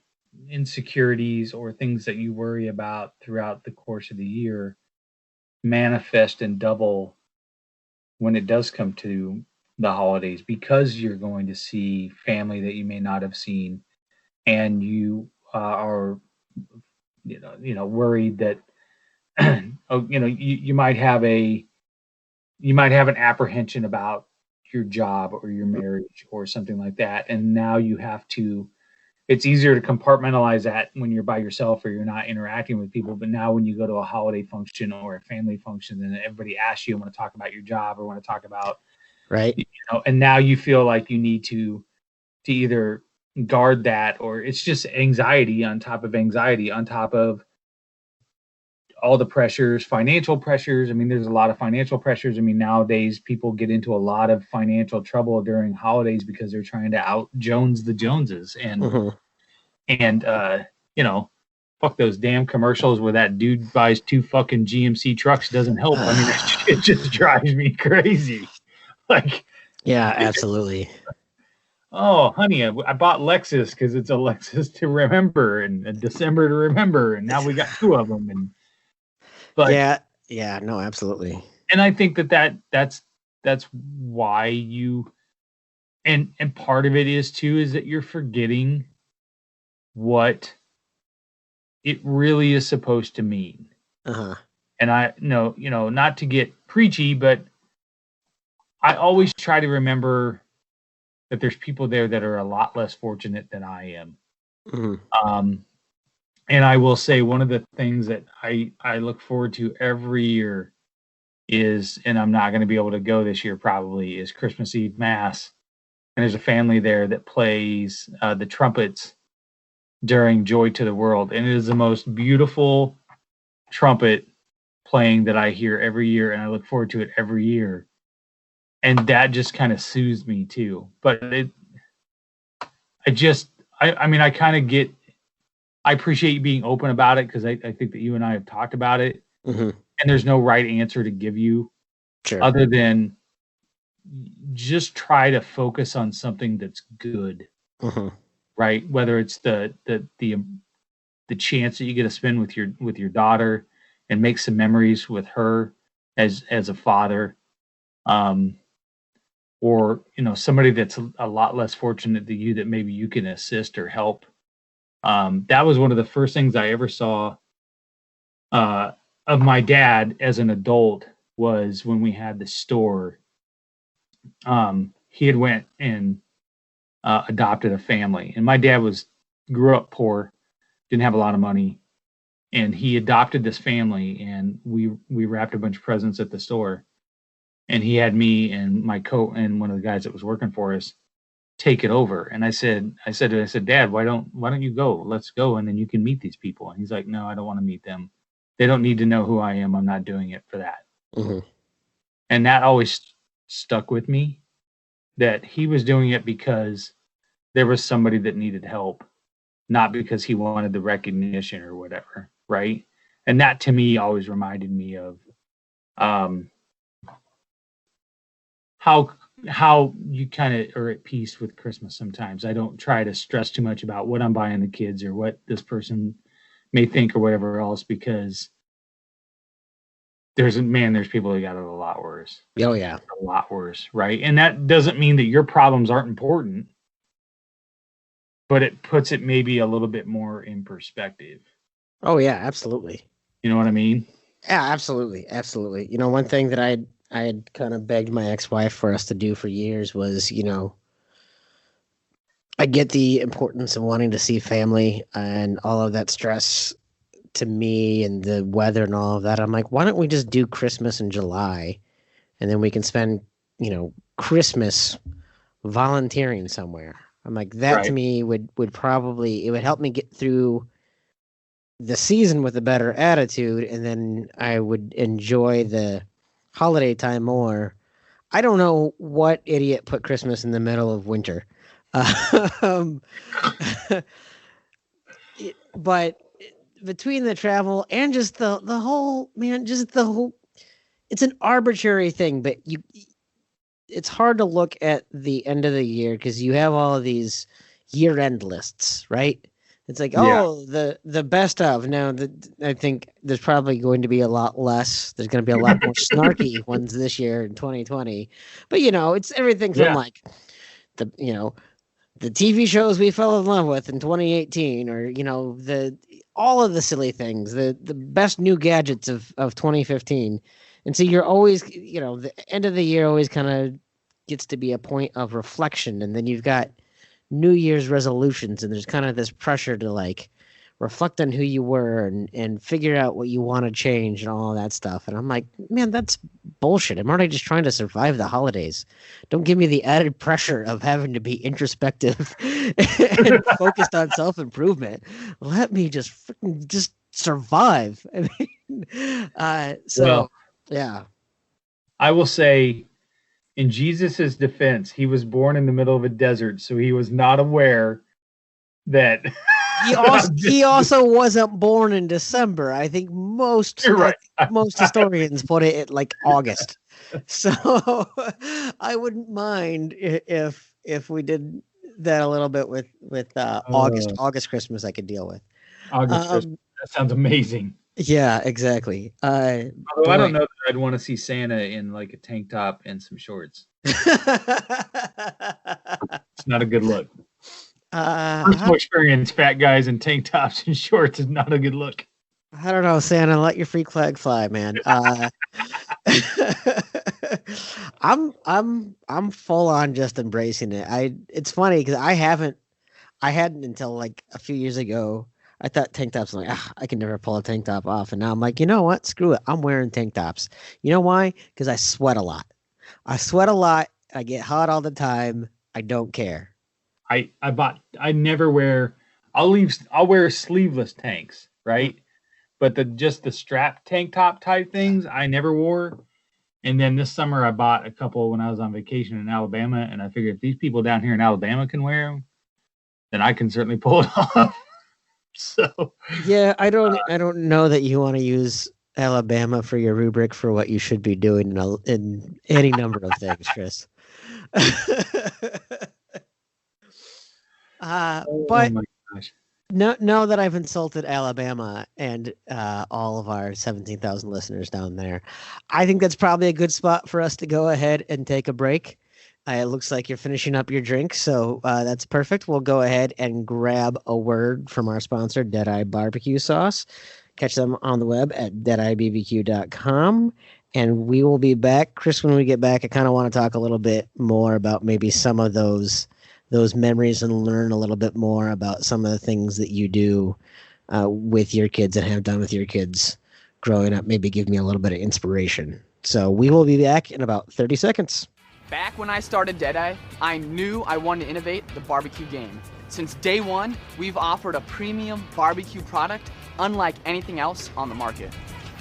insecurities or things that you worry about throughout the course of the year manifest and double when it does come to the holidays, because you're going to see family that you may not have seen, and you are worried that you might have an apprehension about your job or your marriage or something like that, and now you have to. It's easier to compartmentalize that when you're by yourself or you're not interacting with people. But now when you go to a holiday function or a family function, and everybody asks you, want to talk about your job or want to talk about, right. And now you feel like you need to either guard that, or it's just anxiety on top of anxiety on top of all the pressures, financial pressures. I mean, there's a lot of financial pressures. I mean, nowadays people get into a lot of financial trouble during holidays because they're trying to out Jones the Joneses. And, fuck those damn commercials where that dude buys 2 fucking GMC trucks doesn't help. I mean, it just drives me crazy. Like, yeah, absolutely. Oh, honey, I bought Lexus because it's a Lexus to remember and a December to remember. And now we got 2 of them. But yeah, no, absolutely. And I think that's why you, and part of it is too, is that you're forgetting what it really is supposed to mean. And I know, not to get preachy, but I always try to remember that there's people there that are a lot less fortunate than I am. And I will say one of the things that I look forward to every year is, and I'm not going to be able to go this year probably, is Christmas Eve Mass. And there's a family there that plays the trumpets during Joy to the World. And it is the most beautiful trumpet playing that I hear every year. And I look forward to it every year. And that just kind of soothes me too. But I appreciate you being open about it, because I think that you and I have talked about it, and there's no right answer to give you, other than just try to focus on something that's good, right? Whether it's the chance that you get to spend with your daughter and make some memories with her as a father, or somebody that's a lot less fortunate than you that maybe you can assist or help. That was one of the first things I ever saw of my dad as an adult, was when we had the store. He had went and adopted a family, and my dad grew up poor, didn't have a lot of money, and he adopted this family, and we wrapped a bunch of presents at the store, and he had me and my and one of the guys that was working for us take it over. And I said, Dad, why don't you go? Let's go, and then you can meet these people. And he's like, no, I don't want to meet them. They don't need to know who I am. I'm not doing it for that. And that always stuck with me, that he was doing it because there was somebody that needed help, not because he wanted the recognition or whatever, right? And that to me always reminded me of how you kind of are at peace with Christmas sometimes. I don't try to stress too much about what I'm buying the kids or what this person may think or whatever else, because there's people that got it a lot worse. Oh yeah. A lot worse, right? And that doesn't mean that your problems aren't important, but it puts it maybe a little bit more in perspective. Oh yeah, absolutely. You know what I mean? Yeah, absolutely. Absolutely. One thing that I had kind of begged my ex-wife for us to do for years was, I get the importance of wanting to see family and all of that stress to me and the weather and all of that. I'm like, why don't we just do Christmas in July, and then we can spend, Christmas volunteering somewhere. I'm like, that to me would probably, it would help me get through the season with a better attitude, and then I would enjoy the holiday time more. I don't know what idiot put Christmas in the middle of winter. But between the travel and just the whole, it's an arbitrary thing, but it's hard to look at the end of the year because you have all of these year-end lists, right? It's like, Yeah. oh, the best of. Now, I think there's probably going to be a lot less. There's going to be a lot more snarky ones this year in 2020. But it's everything from Yeah. like the the TV shows we fell in love with in 2018, or the all of the silly things, the best new gadgets of 2015. And so you're always, the end of the year always kind of gets to be a point of reflection, and then you've got New Year's resolutions, and there's kind of this pressure to like reflect on who you were and figure out what you want to change and all of that stuff. And I'm like, man, that's bullshit. I'm already just trying to survive the holidays. Don't give me the added pressure of having to be introspective and focused on self-improvement. Let me just survive. I mean, yeah. I will say, in Jesus's defense, he was born in the middle of a desert, so he was not aware that he also wasn't born in December. I think most historians put it at like August. So I wouldn't mind if we did that a little bit with August Christmas. I could deal with August Christmas. That sounds amazing. Yeah, exactly. Although I don't know that I'd want to see Santa in like a tank top and some shorts. It's not a good look. Personal experience, fat guys in tank tops and shorts is not a good look. I don't know, Santa. Let your freak flag fly, man. I'm full on just embracing it. It's funny because I hadn't until like a few years ago. I thought tank tops were like, I can never pull a tank top off. And now I'm like, you know what? Screw it. I'm wearing tank tops. You know why? Because I sweat a lot. I get hot all the time. I don't care. I'll wear sleeveless tanks, right? But the strap tank top type things I never wore. And then this summer I bought a couple when I was on vacation in Alabama, and I figured if these people down here in Alabama can wear them, then I can certainly pull it off. So yeah, I don't know that you want to use Alabama for your rubric for what you should be doing in any number of things, Chris. But my gosh. Now that I've insulted Alabama and all of our 17,000 listeners down there, I think that's probably a good spot for us to go ahead and take a break. It looks like you're finishing up your drink, so that's perfect. We'll go ahead and grab a word from our sponsor, Deadeye Barbecue Sauce. Catch them on the web at deadeyebbq.com. And we will be back. Chris, when we get back, I kind of want to talk a little bit more about maybe some of those memories and learn a little bit more about some of the things that you do with your kids and have done with your kids growing up. Maybe give me a little bit of inspiration. So we will be back in about 30 seconds. Back when I started Deadeye, I knew I wanted to innovate the barbecue game. Since day one, we've offered a premium barbecue product unlike anything else on the market.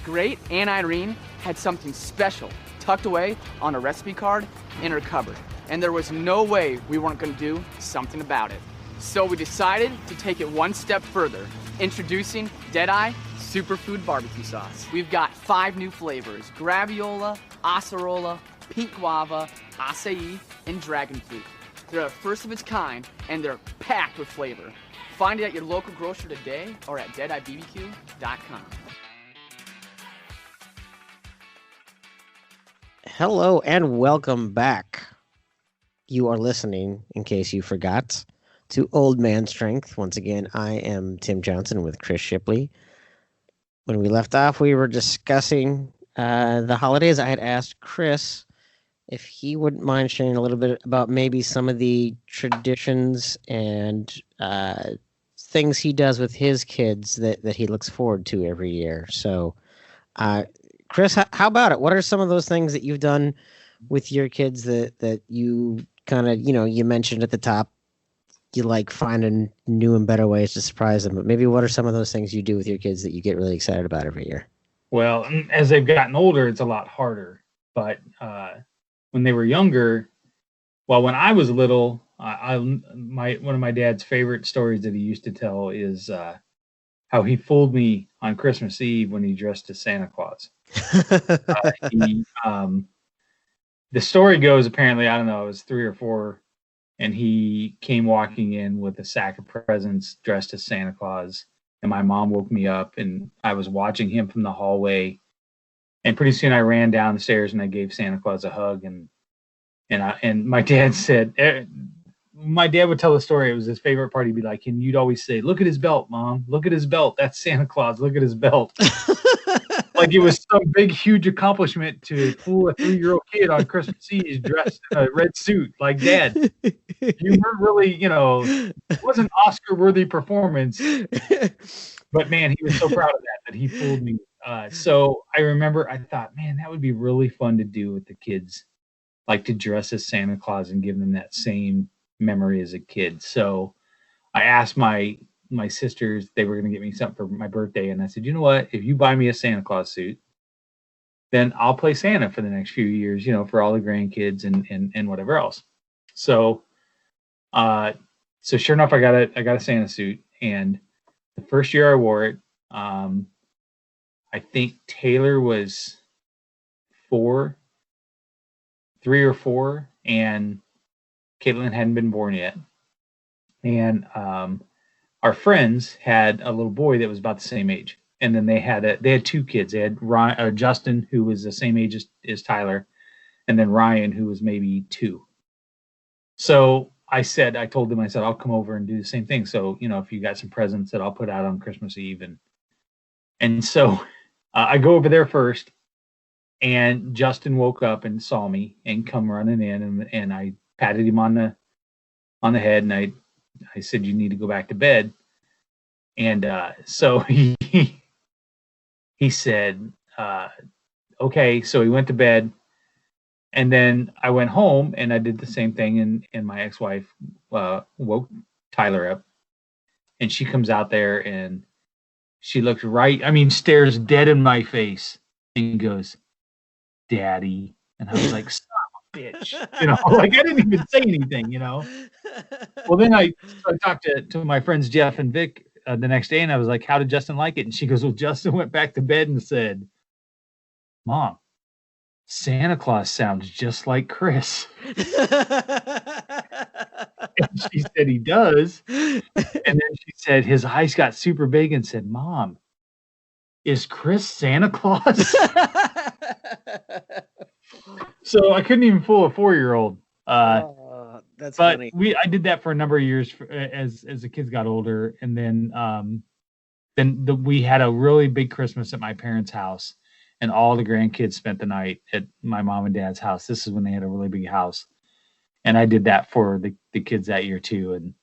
Great Aunt Irene had something special tucked away on a recipe card in her cupboard, and there was no way we weren't going to do something about it. So we decided to take it one step further, introducing Deadeye Superfood Barbecue Sauce. We've got 5 new flavors: Graviola, Acerola, Pink Guava, Acai, and Dragon Fruit. They're the first of its kind, and they're packed with flavor. Find it at your local grocer today or at deadeyebbq.com. Hello and welcome back. You are listening, in case you forgot, to Old Man Strength. Once again, I am Tim Johnson with Chris Shipley. When we left off, we were discussing the holidays. I had asked Chris if he wouldn't mind sharing a little bit about maybe some of the traditions and things he does with his kids that he looks forward to every year. So, Chris, how about it? What are some of those things that you've done with your kids that you kind of, you mentioned at the top, you like finding new and better ways to surprise them, but maybe what are some of those things you do with your kids that you get really excited about every year? Well, as they've gotten older, it's a lot harder, but when they were younger, when I was little, one of my dad's favorite stories that he used to tell is how he fooled me on Christmas Eve when he dressed as Santa Claus. The story goes, apparently, I don't know, I was 3 or 4 and he came walking in with a sack of presents dressed as Santa Claus. And my mom woke me up, and I was watching him from the hallway. And pretty soon I ran down the stairs and I gave Santa Claus a hug. And my dad said, my dad would tell the story. It was his favorite part. He'd be like, and you'd always say, "Look at his belt, Mom. Look at his belt. That's Santa Claus. Look at his belt." Like it was some big, huge accomplishment to fool a 3-year-old kid on Christmas Eve dressed in a red suit. Like, Dad, you weren't really, it wasn't Oscar-worthy performance. But man, he was so proud of that he fooled me. So I remember I thought, man, that would be really fun to do with the kids, like to dress as Santa Claus and give them that same memory as a kid. So I asked my sisters, they were going to get me something for my birthday. And I said, you know what, if you buy me a Santa Claus suit, then I'll play Santa for the next few years, for all the grandkids and whatever else. So, so sure enough, I got a Santa suit. And the first year I wore it, I think Taylor was 3 or 4, and Caitlin hadn't been born yet. And our friends had a little boy that was about the same age, and then they had 2 kids. They had Justin, who was the same age as Tyler, and then Ryan, who was maybe 2. So I told them, I'll come over and do the same thing. So if you got some presents that I'll put out on Christmas Eve, and so I go over there first, and Justin woke up and saw me and come running in, and I patted him on the head, and I said, "You need to go back to bed." And so he said, "Okay." So he went to bed, and then I went home and I did the same thing. And my ex-wife woke Tyler up, and she comes out there and she looked stares dead in my face and goes, "Daddy." And I was like, "Son of a bitch," like I didn't even say anything, Well, then I talked to my friends Jeff and Vic the next day, and I was like, "How did Justin like it?" And she goes, "Well, Justin went back to bed and said, 'Mom, Santa Claus sounds just like Chris.'" And she said, "He does." And then she said his eyes got super big and said, "Mom, is Chris Santa Claus?" So I couldn't even fool a 4-year-old. That's but funny. I did that for a number of years as the kids got older, and then we had a really big Christmas at my parents' house, and all the grandkids spent the night at my mom and dad's house. This is when they had a really big house, and I did that for the kids that year too, and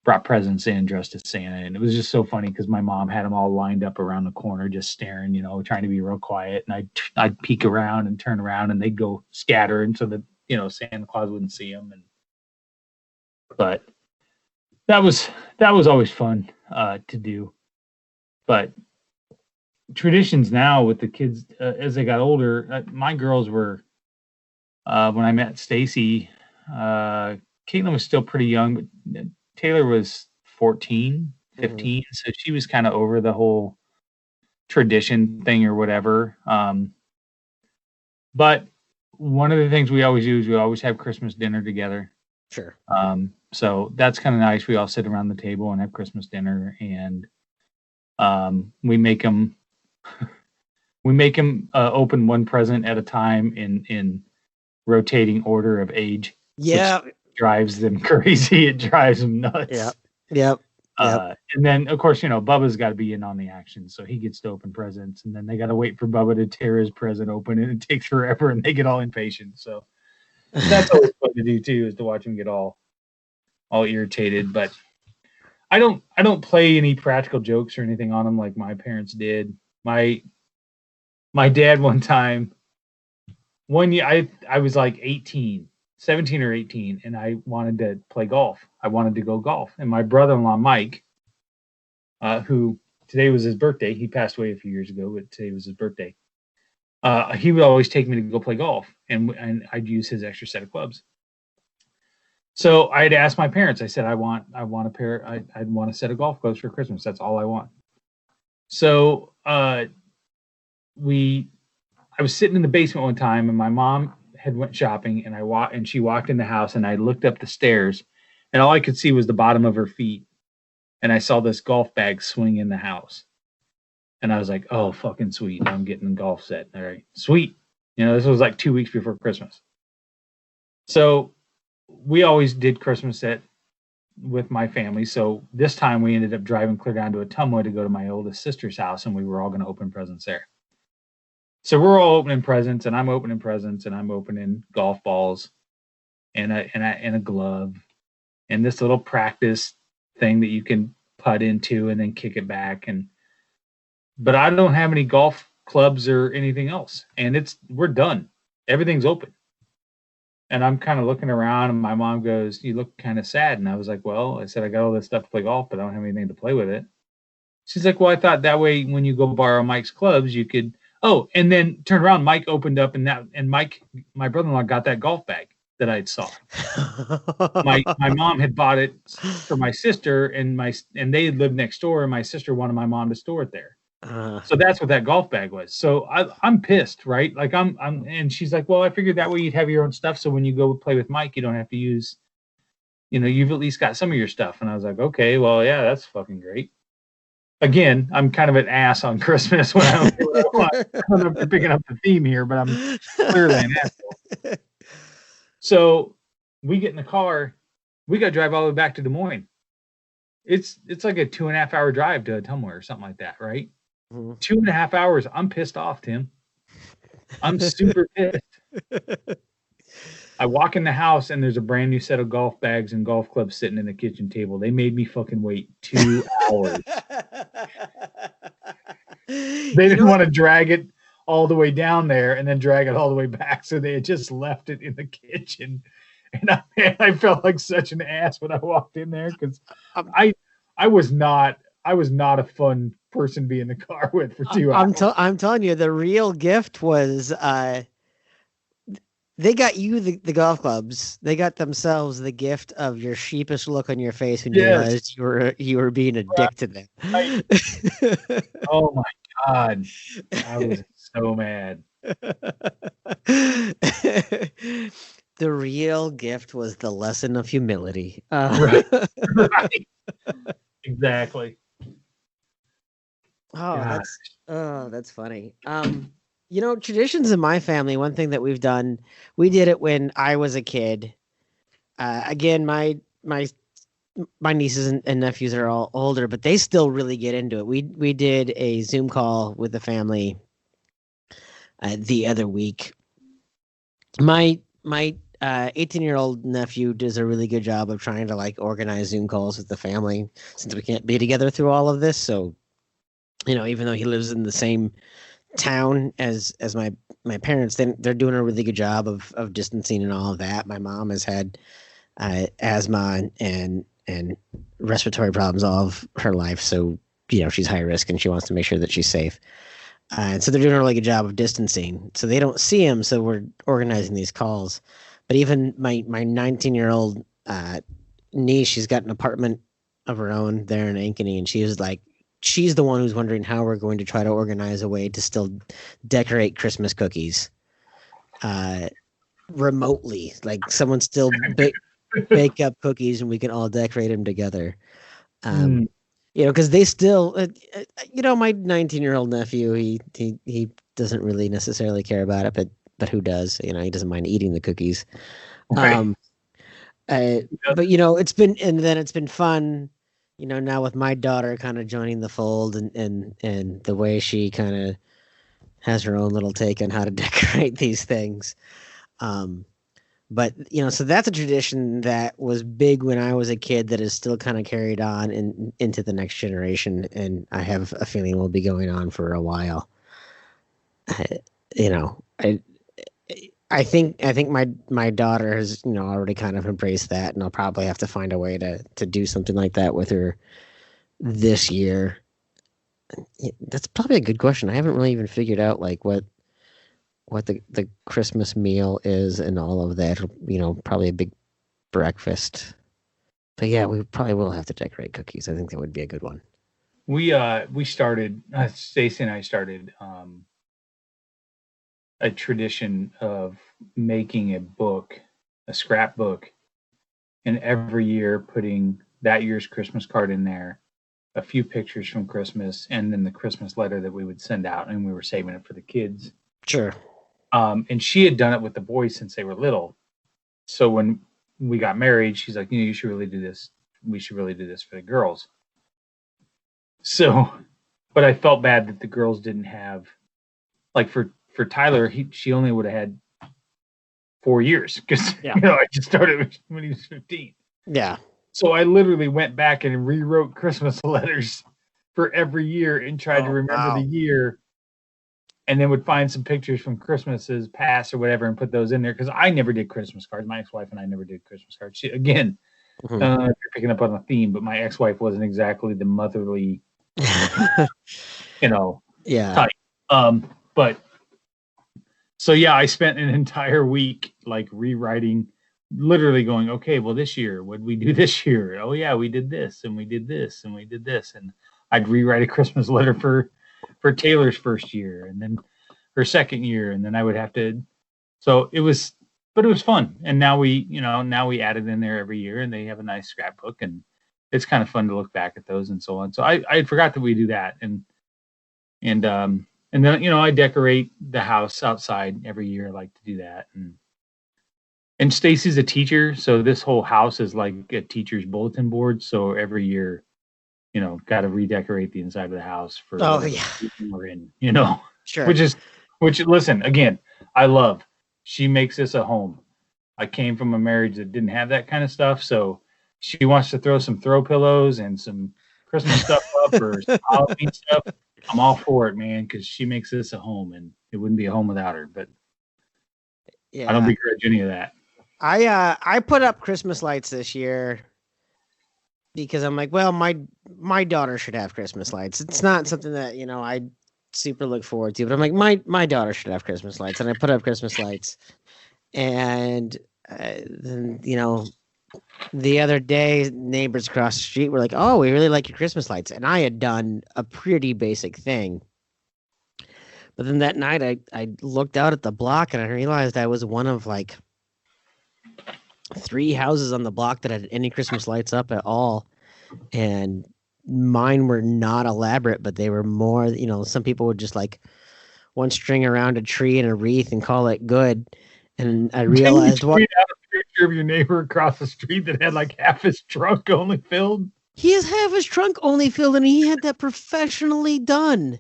brought presents in dressed as Santa. And it was just so funny because my mom had them all lined up around the corner, just staring, trying to be real quiet. And I'd peek around and turn around, and they'd go scatter, and so that Santa Claus wouldn't see them. But that was always fun to do. But traditions now with the kids as they got older, my girls were when I met Stacy, Caitlin was still pretty young, but Taylor was 14, 15, so she was kind of over the whole tradition thing or whatever. But one of the things we always do is we always have Christmas dinner together. Sure. So that's kind of nice. We all sit around the table and have Christmas dinner, and we make them open one present at a time in rotating order of age. Yeah. Drives them crazy. It drives them nuts. Yep. And then, of course, Bubba's got to be in on the action, so he gets to open presents, and then they got to wait for Bubba to tear his present open, and it takes forever, and they get all impatient. So that's always fun to do too, is to watch them get all irritated. But I don't play any practical jokes or anything on them like my parents did. My dad one year, I was like 17 or 18, and I wanted to play golf. I wanted to go golf. And my brother-in-law, Mike, who today was his birthday, he passed away a few years ago, but today was his birthday. He would always take me to go play golf, and I'd use his extra set of clubs. So I had asked my parents. I said, I want a pair. I'd want a set of golf clubs for Christmas. That's all I want. So I was sitting in the basement one time, and my mom had went shopping, and she walked in the house, and I looked up the stairs, and all I could see was the bottom of her feet, and I saw this golf bag swing in the house, and I was like, "Oh, fucking sweet! I'm getting a golf set. All right, sweet." This was like 2 weeks before Christmas, so we always did Christmas with my family. So this time we ended up driving clear down to Ottumwa to go to my oldest sister's house, and we were all going to open presents there. So we're all opening presents, and I'm opening presents, and I'm opening golf balls and a glove and this little practice thing that you can putt into and then kick it back. But I don't have any golf clubs or anything else, and we're done. Everything's open. And I'm kind of looking around, and my mom goes, "You look kind of sad." And I was like, "Well," I said, "I got all this stuff to play golf, but I don't have anything to play with it." She's like, "Well, I thought that way when you go borrow Mike's clubs, you could." Oh, and then turn around, Mike opened up, and Mike, my brother-in-law, got that golf bag that I'd saw. my mom had bought it for my sister, and they had lived next door, and my sister wanted my mom to store it there. So that's what that golf bag was. So I'm pissed, right? Like and she's like, "Well, I figured that way you'd have your own stuff. So when you go play with Mike, you don't have to use, you've at least got some of your stuff." And I was like, "Okay, well, yeah, that's fucking great." Again, I'm kind of an ass on Christmas when I don't know if you're picking up the theme here, but I'm clearly an asshole. So we get in the car, we got to drive all the way back to Des Moines. It's like a 2.5 hour drive to Ottumwa or something like that, right? 2.5 hours. I'm pissed off, Tim. I'm super pissed. I walk in the house, and there's a brand new set of golf bags and golf clubs sitting in the kitchen table. They made me fucking wait 2 hours. They didn't want to drag it all the way down there and then drag it all the way back, so they had just left it in the kitchen. And I felt like such an ass when I walked in there, because I was not a fun person to be in the car with for 2 hours. I'm telling you, the real gift was they got you the golf clubs. They got themselves the gift of your sheepish look on your face when you realized you were being a dick to them. Oh my God, I was so mad. The real gift was the lesson of humility. Right. Exactly. That's funny. Traditions in my family, one thing that we've done, we did it when I was a kid. Again, my nieces and nephews are all older, but they still really get into it. We did a Zoom call with the family the other week. My 18-year-old nephew does a really good job of trying to organize Zoom calls with the family, since we can't be together through all of this. So, even though he lives in the same town as my parents, then they're doing a really good job of distancing and all of that. My mom has had asthma and respiratory problems all of her life, so she's high risk, and she wants to make sure that she's safe. And so they're doing a really good job of distancing, so they don't see him. So we're organizing these calls. But even my 19-year-old niece, she's got an apartment of her own there in Ankeny, and she's the one who's wondering how we're going to try to organize a way to still decorate Christmas cookies remotely. Like someone still bake up cookies and we can all decorate them together. Because they still, my 19-year-old nephew, he doesn't really necessarily care about it, but who does? He doesn't mind eating the cookies. Right. But it's been fun. Now with my daughter kind of joining the fold and the way she kind of has her own little take on how to decorate these things. But, so that's a tradition that was big when I was a kid that is still kind of carried on into the next generation. And I have a feeling will be going on for a while. I think my daughter has, already kind of embraced that, and I'll probably have to find a way to do something like that with her this year. That's probably a good question. I haven't really even figured out what the Christmas meal is and all of that. Probably a big breakfast. But yeah, we probably will have to decorate cookies. I think that would be a good one. We started, Stacey and I started a tradition of making a scrapbook, and every year putting that year's Christmas card in there, a few pictures from Christmas, and then the Christmas letter that we would send out, and we were saving it for the kids. Sure. And she had done it with the boys since they were little. So when we got married, she's like, you should really do this. We should really do this for the girls. So, but I felt bad that the girls didn't have, like for Tyler, she only would have had 4 years because I just started when he was 15. Yeah. So I literally went back and rewrote Christmas letters for every year and tried to remember the year, and then would find some pictures from Christmases past or whatever and put those in there because I never did Christmas cards. My ex-wife and I never did Christmas cards. She, again, I don't know if you're picking up on the theme, but my ex-wife wasn't exactly the motherly, type. But so yeah, I spent an entire week like rewriting, literally going, okay, well this year, what did we do this year? Oh yeah, we did this and we did this and we did this. And I'd rewrite a Christmas letter for Taylor's first year and then her second year. And then I would have to, but it was fun. And now we add it in there every year and they have a nice scrapbook and it's kind of fun to look back at those and so on. So I forgot that we do that. And then, I decorate the house outside every year. I like to do that. And Stacy's a teacher, so this whole house is like a teacher's bulletin board. So every year, got to redecorate the inside of the house for we're in, Sure. Which listen, again, I love. She makes this a home. I came from a marriage that didn't have that kind of stuff, so she wants to throw some throw pillows and some Christmas stuff up or some Halloween stuff. I'm all for it, man, because she makes this a home, and it wouldn't be a home without her. But I don't begrudge any of that. I put up Christmas lights this year because I'm like, well, my daughter should have Christmas lights. It's not something that I super look forward to, but I'm like, my daughter should have Christmas lights, and I put up Christmas lights, and then the other day, neighbors across the street were like, oh, we really like your Christmas lights. And I had done a pretty basic thing. But then that night, I looked out at the block and I realized I was one of like 3 houses on the block that had any Christmas lights up at all. And mine were not elaborate, but they were more, some people would just like one string around a tree and a wreath and call it good. And I realized what... Picture of your neighbor across the street that had like half his trunk only filled. He has half his trunk only filled, and he had that professionally done.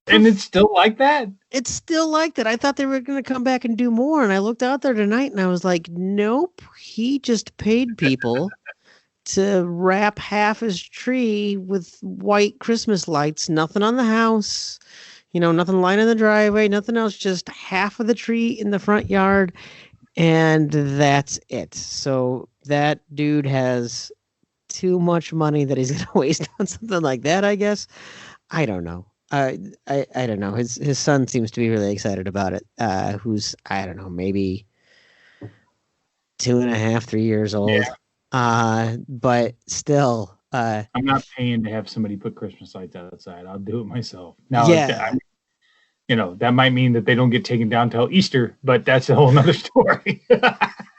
And it's still like that? It's still like that. I thought they were going to come back and do more, and I looked out there tonight, and I was like, nope, he just paid people to wrap half his tree with white Christmas lights, nothing on the house, nothing lining the driveway, nothing else, just half of the tree in the front yard. And that's it. So that dude has too much money that he's going to waste on something like that, I guess. I don't know. I don't know. His son seems to be really excited about it. Who's, I don't know, maybe 2.5, 3 years old. Yeah. But still. I'm not paying to have somebody put Christmas lights outside. I'll do it myself. Now, that might mean that they don't get taken down till Easter, but that's a whole nother story.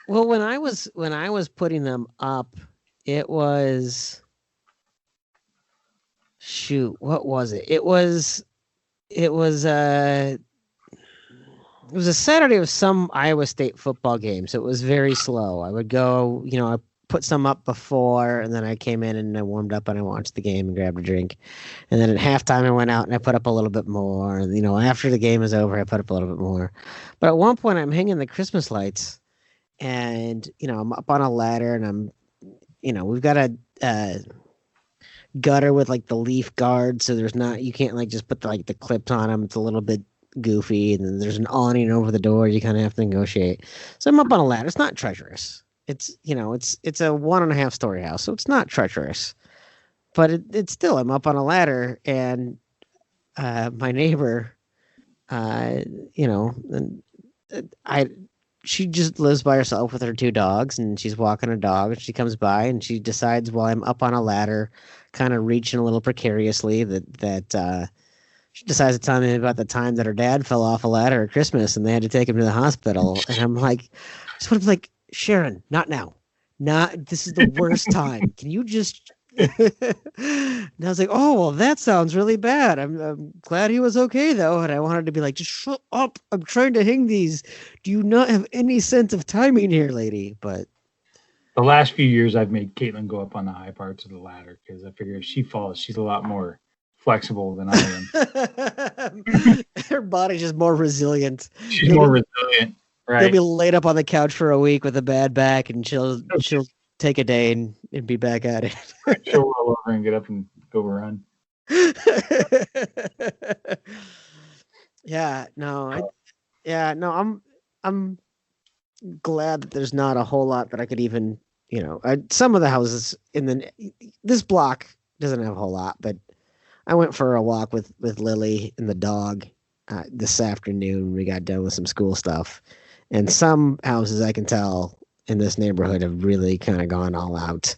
Well, when I was putting them up, it was what was it? It was a Saturday of some Iowa State football game, so it was very slow. I would go, I put some up before, and then I came in and I warmed up and I watched the game and grabbed a drink. And then at halftime, I went out and I put up a little bit more. And, after the game is over, I put up a little bit more. But at one point, I'm hanging the Christmas lights, and I'm up on a ladder, and I'm, we've got a gutter with like the leaf guard, so you can't like just put the clips on them. It's a little bit goofy, and then there's an awning over the door. You kind of have to negotiate. So I'm up on a ladder. It's not treacherous. It's a 1.5 story house, so it's not treacherous, but it's still, I'm up on a ladder, and my neighbor, she just lives by herself with her 2 dogs, and she's walking a dog, and she comes by and she decides while I'm up on a ladder, kind of reaching a little precariously, that she decides to tell me about the time that her dad fell off a ladder at Christmas and they had to take him to the hospital. And I'm like, Sharon, not now. This is the worst time. Can you just... And I was like, oh, well, that sounds really bad. I'm glad he was okay, though. And I wanted to be like, just shut up. I'm trying to hang these. Do you not have any sense of timing here, lady? But the last few years, I've made Caitlin go up on the high parts of the ladder because I figure if she falls, she's a lot more flexible than I am. Her body's just more resilient. She's more resilient, right? She'll be laid up on the couch for a week with a bad back, and she'll take a day and be back at it. She'll roll over and get up and go run. I'm glad that there's not a whole lot that I could even, some of the houses this block doesn't have a whole lot, but I went for a walk with Lily and the dog this afternoon. We got done with some school stuff, and some houses I can tell in this neighborhood have really kind of gone all out.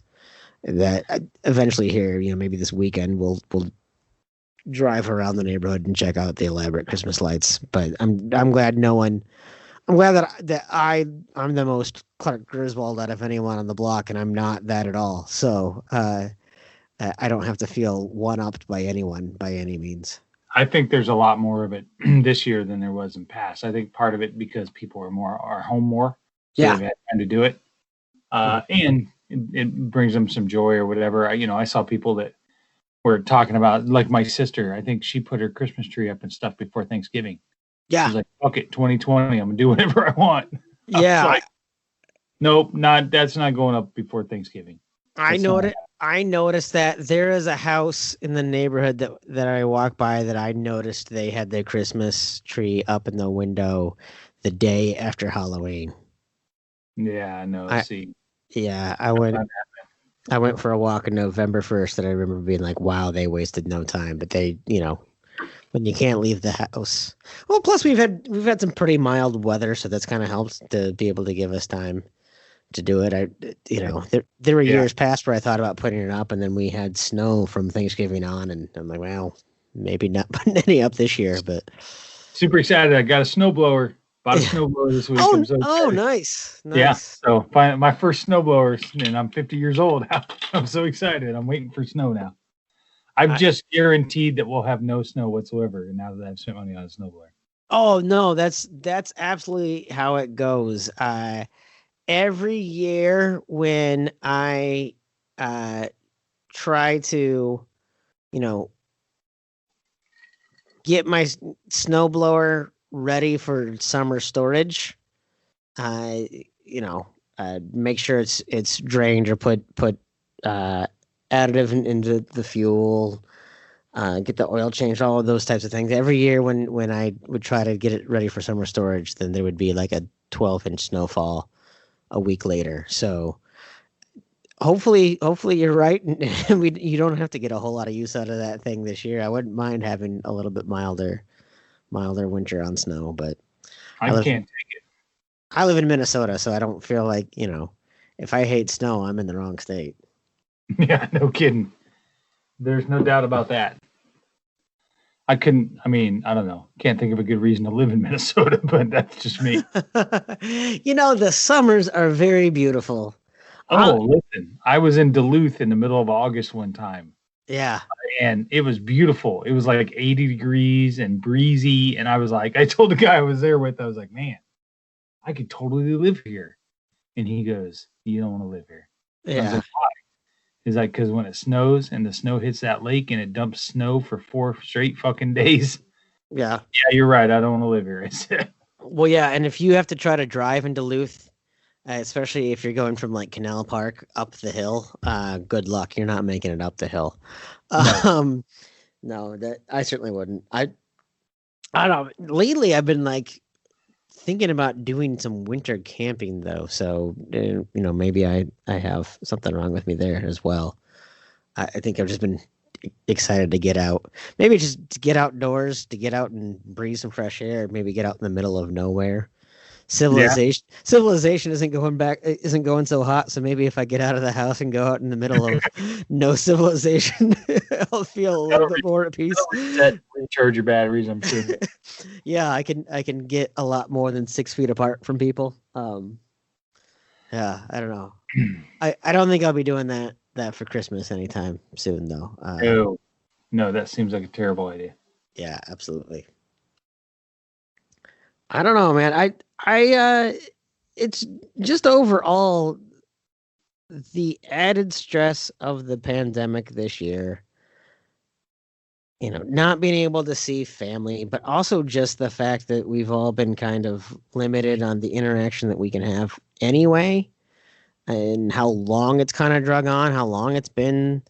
That eventually here, maybe this weekend we'll drive around the neighborhood and check out the elaborate Christmas lights. But I'm glad I'm glad that I'm the most Clark Griswold out of anyone on the block, and I'm not that at all. So I don't have to feel one-upped by anyone by any means. I think there's a lot more of it this year than there was in past. I think part of it because people are home more. So they've had time to do it. And it brings them some joy or whatever. I saw people that were talking about, like my sister, I think she put her Christmas tree up and stuff before Thanksgiving. Yeah. She's like, fuck it, 2020, I'm going to do whatever I want. Yeah. Like, nope, that's not going up before Thanksgiving. I noticed that there is a house in the neighborhood that I walk by that I noticed they had their Christmas tree up in the window the day after Halloween. Yeah, I know. I went for a walk on November 1st and I remember being like, wow, they wasted no time. But they, when you can't leave the house. Well, plus we've had some pretty mild weather, so that's kind of helped to be able to give us time to do it. There were years past where I thought about putting it up, and then we had snow from Thanksgiving on, and I'm like, well, maybe not putting any up this year, but super excited. I got a snowblower. Bought a snowblower this week. Nice. Yeah. So my first snowblower, and I'm 50 years old. I'm so excited. I'm waiting for snow now. I'm just guaranteed that we'll have no snow whatsoever now that I've spent money on a snowblower. Oh no, that's absolutely how it goes. Every year when I try to, get my snowblower ready for summer storage, make sure it's drained or put additive into the fuel, get the oil changed, all of those types of things. Every year when I would try to get it ready for summer storage, then there would be like a 12-inch snowfall a week later. So hopefully you're right, and you don't have to get a whole lot of use out of that thing this year. I wouldn't mind having a little bit milder winter on snow, but I can't take it. I live in Minnesota, so I don't feel like, if I hate snow, I'm in the wrong state. Yeah, no kidding. There's no doubt about that. I don't know. Can't think of a good reason to live in Minnesota, but that's just me. The summers are very beautiful. Listen, I was in Duluth in the middle of August one time. Yeah. And it was beautiful. It was like 80 degrees and breezy. And I was like, I told the guy I was there with, I was like, man, I could totally live here. And he goes, you don't want to live here. Yeah. I was like, why? He's like, because when it snows and the snow hits that lake and it dumps snow for 4 straight fucking days. Yeah. Yeah, you're right. I don't want to live here. I said. Well, yeah. And if you have to try to drive in Duluth, especially if you're going from like Canal Park up the hill, good luck. You're not making it up the hill. No, that I certainly wouldn't. I don't know. Lately, I've been like thinking about doing some winter camping though. So, maybe I have something wrong with me there as well. I think I've just been excited to get out. Maybe just to get outdoors, to get out and breathe some fresh air. Maybe get out in the middle of nowhere civilization isn't going so hot. So maybe if I get out of the house and go out in the middle of no civilization, I'll feel a little bit more at peace. Recharge your batteries, I'm sure. Yeah, I can get a lot more than 6 feet apart from people. Yeah, I don't know. I don't think I'll be doing that for Christmas anytime soon, though. No, that seems like a terrible idea. Yeah, absolutely. I don't know, man. I it's just overall the added stress of the pandemic this year. You know, not being able to see family, but also just the fact that we've all been kind of limited on the interaction that we can have anyway, and how long it's kind of drug on, how long it's been.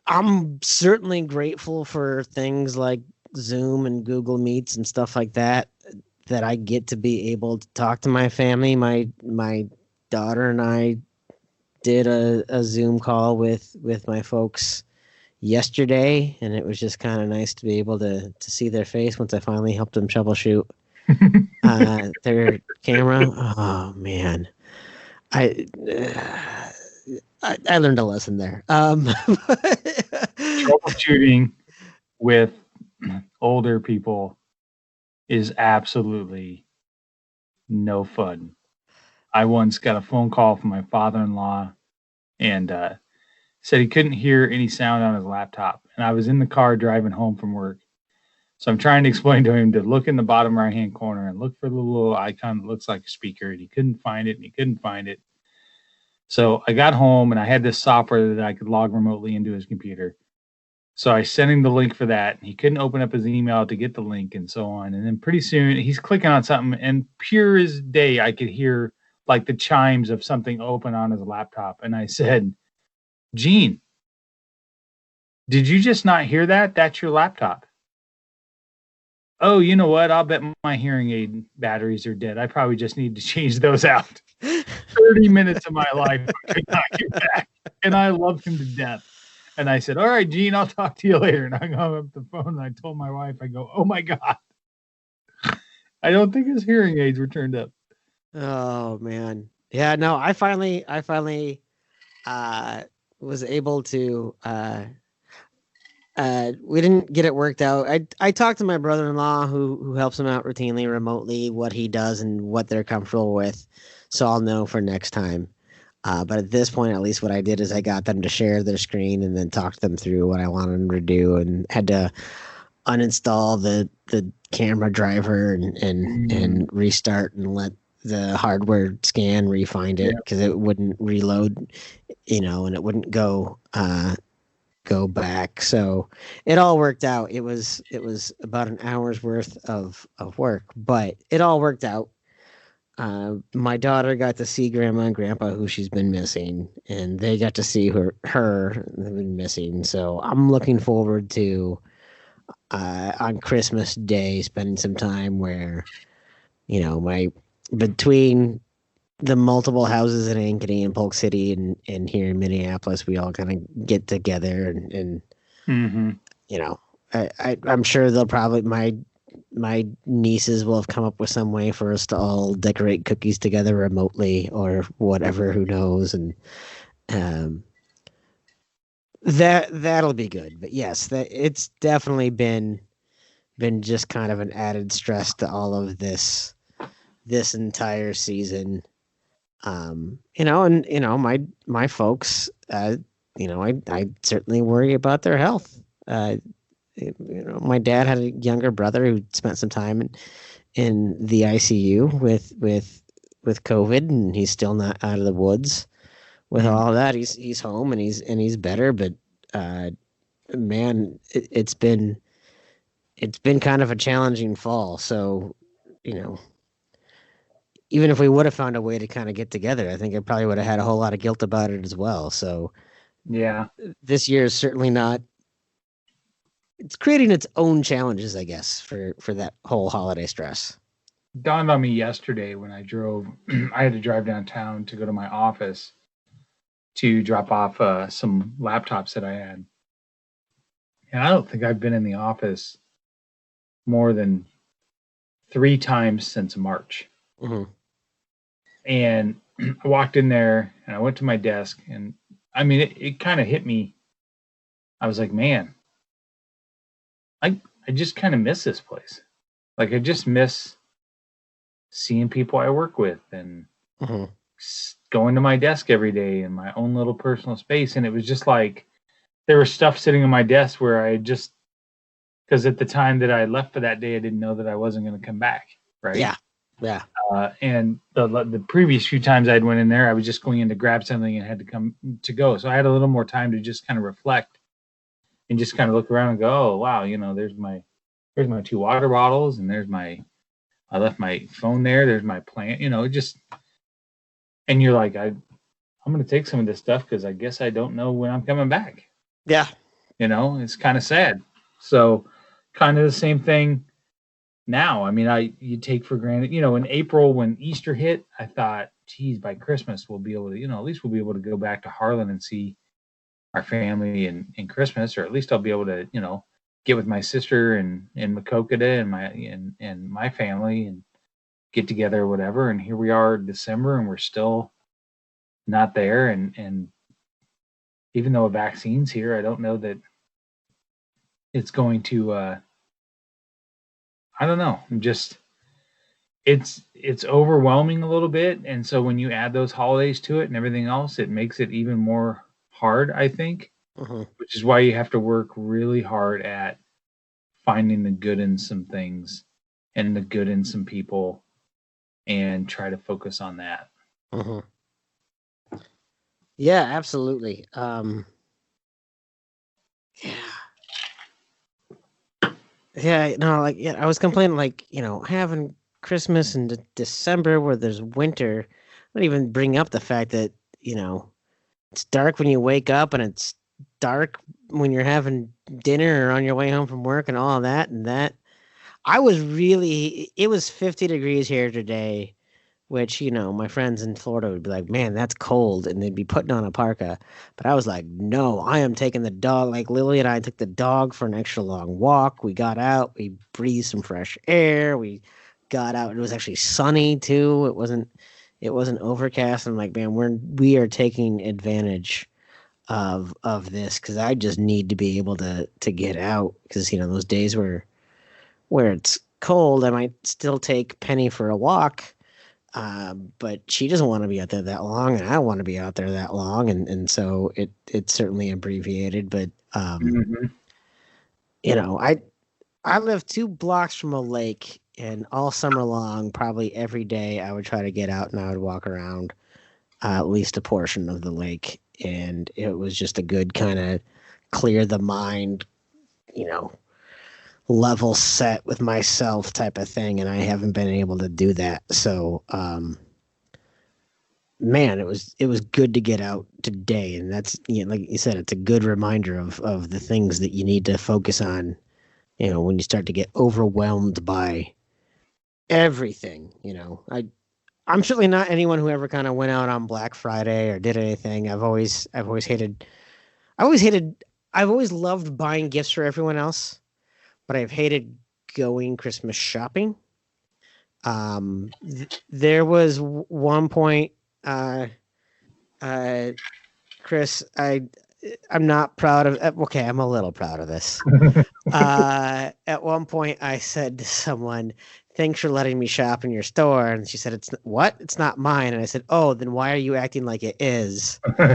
I'm certainly grateful for things like Zoom and Google Meets and stuff like that I get to be able to talk to my family. My daughter and I did a Zoom call with my folks yesterday, and it was just kind of nice to be able to see their face once I finally helped them troubleshoot their camera. Oh man, I learned a lesson there. Troubleshooting with older people is absolutely no fun. I once got a phone call from my father-in-law and said he couldn't hear any sound on his laptop. And I was in the car driving home from work. So I'm trying to explain to him to look in the bottom right-hand corner and look for the little icon that looks like a speaker. And he couldn't find it. So I got home and I had this software that I could log remotely into his computer. So I sent him the link for that. He couldn't open up his email to get the link and so on. And then pretty soon he's clicking on something, and pure as day, I could hear like the chimes of something open on his laptop. And I said, Gene, did you just not hear that? That's your laptop. Oh, you know what? I'll bet my hearing aid batteries are dead. I probably just need to change those out. 30 minutes of my life I could not get back. And I loved him to death. And I said, all right, Gene, I'll talk to you later. And I hung up the phone and I told my wife, I go, oh my God. I don't think his hearing aids were turned up. Oh man. Yeah, no, I finally was able to we didn't get it worked out. I talked to my brother-in-law who helps him out routinely remotely, what he does and what they're comfortable with. So I'll know for next time. But at this point, at least what I did is I got them to share their screen and then talked them through what I wanted them to do, and had to uninstall the camera driver and restart and let the hardware scan refind it because it wouldn't reload, and it wouldn't go back. So it all worked out. It was about an hour's worth of work, but it all worked out. My daughter got to see Grandma and Grandpa, who she's been missing, and they got to see her they've been missing. So I'm looking forward to on Christmas Day spending some time where, between the multiple houses in Ankeny and Polk City and here in Minneapolis, we all kind of get together and I'm sure they'll probably my nieces will have come up with some way for us to all decorate cookies together remotely or whatever, who knows. And that'll be good. But yes, it's definitely been just kind of an added stress to all of this entire season. My folks, I certainly worry about their health. My dad had a younger brother who spent some time in the ICU with COVID, and he's still not out of the woods with all of that. He's home and he's better, but man, it's been kind of a challenging fall. So, even if we would have found a way to kind of get together, I think I probably would have had a whole lot of guilt about it as well. So yeah, this year is certainly not. It's creating its own challenges, I guess, for that whole holiday stress. Dawned on me yesterday when I had to drive downtown to go to my office to drop off some laptops that I had. And I don't think I've been in the office more than 3 times since March. Mhm. And I walked in there and I went to my desk, and I mean, it kind of hit me. I was like, man, I just kind of miss this place. Like, I just miss seeing people I work with and Mhm. going to my desk every day in my own little personal space. And it was just like, there was stuff sitting on my desk where I just, because at the time that I left for that day, I didn't know that I wasn't going to come back. Right. Yeah. Yeah. And the previous few times I'd went in there, I was just going in to grab something and had to come to go. So I had a little more time to just kind of reflect and just kind of look around and go, oh, wow, there's my 2 water bottles, and I left my phone there. There's my plant, just, and you're like, I'm going to take some of this stuff because I guess I don't know when I'm coming back. Yeah. It's kind of sad. So kind of the same thing now. I mean, you take for granted, in April when Easter hit, I thought, geez, by Christmas we'll be able to, at least we'll be able to go back to Harlan and see our family in Christmas, or at least I'll be able to, get with my sister and Makokada and my family and get together or whatever. And here we are in December and we're still not there. And even though a vaccine's here, I don't know that it's going to, I don't know. It's overwhelming a little bit. And so when you add those holidays to it and everything else, it makes it even more hard, I think, which is why you have to work really hard at finding the good in some things and the good in some people and try to focus on that. Yeah, absolutely. Yeah, no, I was complaining, having Christmas in December where there's winter. I don't even bring up the fact that, it's dark when you wake up and it's dark when you're having dinner or on your way home from work and all of that. And that, it was 50 degrees here today, which, my friends in Florida would be like, man, that's cold. And they'd be putting on a parka. But I was like, no, I am taking the dog. Like Lily and I took the dog for an extra long walk. We got out, we breathed some fresh air. We got out. It was actually sunny too. It wasn't overcast. I'm like, man, we are taking advantage of this, because I just need to be able to get out, because those days where it's cold, I might still take Penny for a walk, but she doesn't want to be out there that long, and I don't want to be out there that long, and so it's certainly abbreviated. But I live 2 blocks from a lake, and all summer long, probably every day, I would try to get out and I would walk around at least a portion of the lake. And it was just a good kind of clear the mind, level set with myself type of thing. And I haven't been able to do that. So, man, it was good to get out today. And that's, like you said, it's a good reminder of the things that you need to focus on, when you start to get overwhelmed by everything. I'm certainly not anyone who ever kind of went out on Black Friday or did anything. I've always loved buying gifts for everyone else, but I've hated going Christmas shopping. There was one point, Chris, I'm not proud of, okay, I'm a little proud of this. At one point I said to someone, thanks for letting me shop in your store. And she said, it's not mine. And I said, oh, then why are you acting like it is? And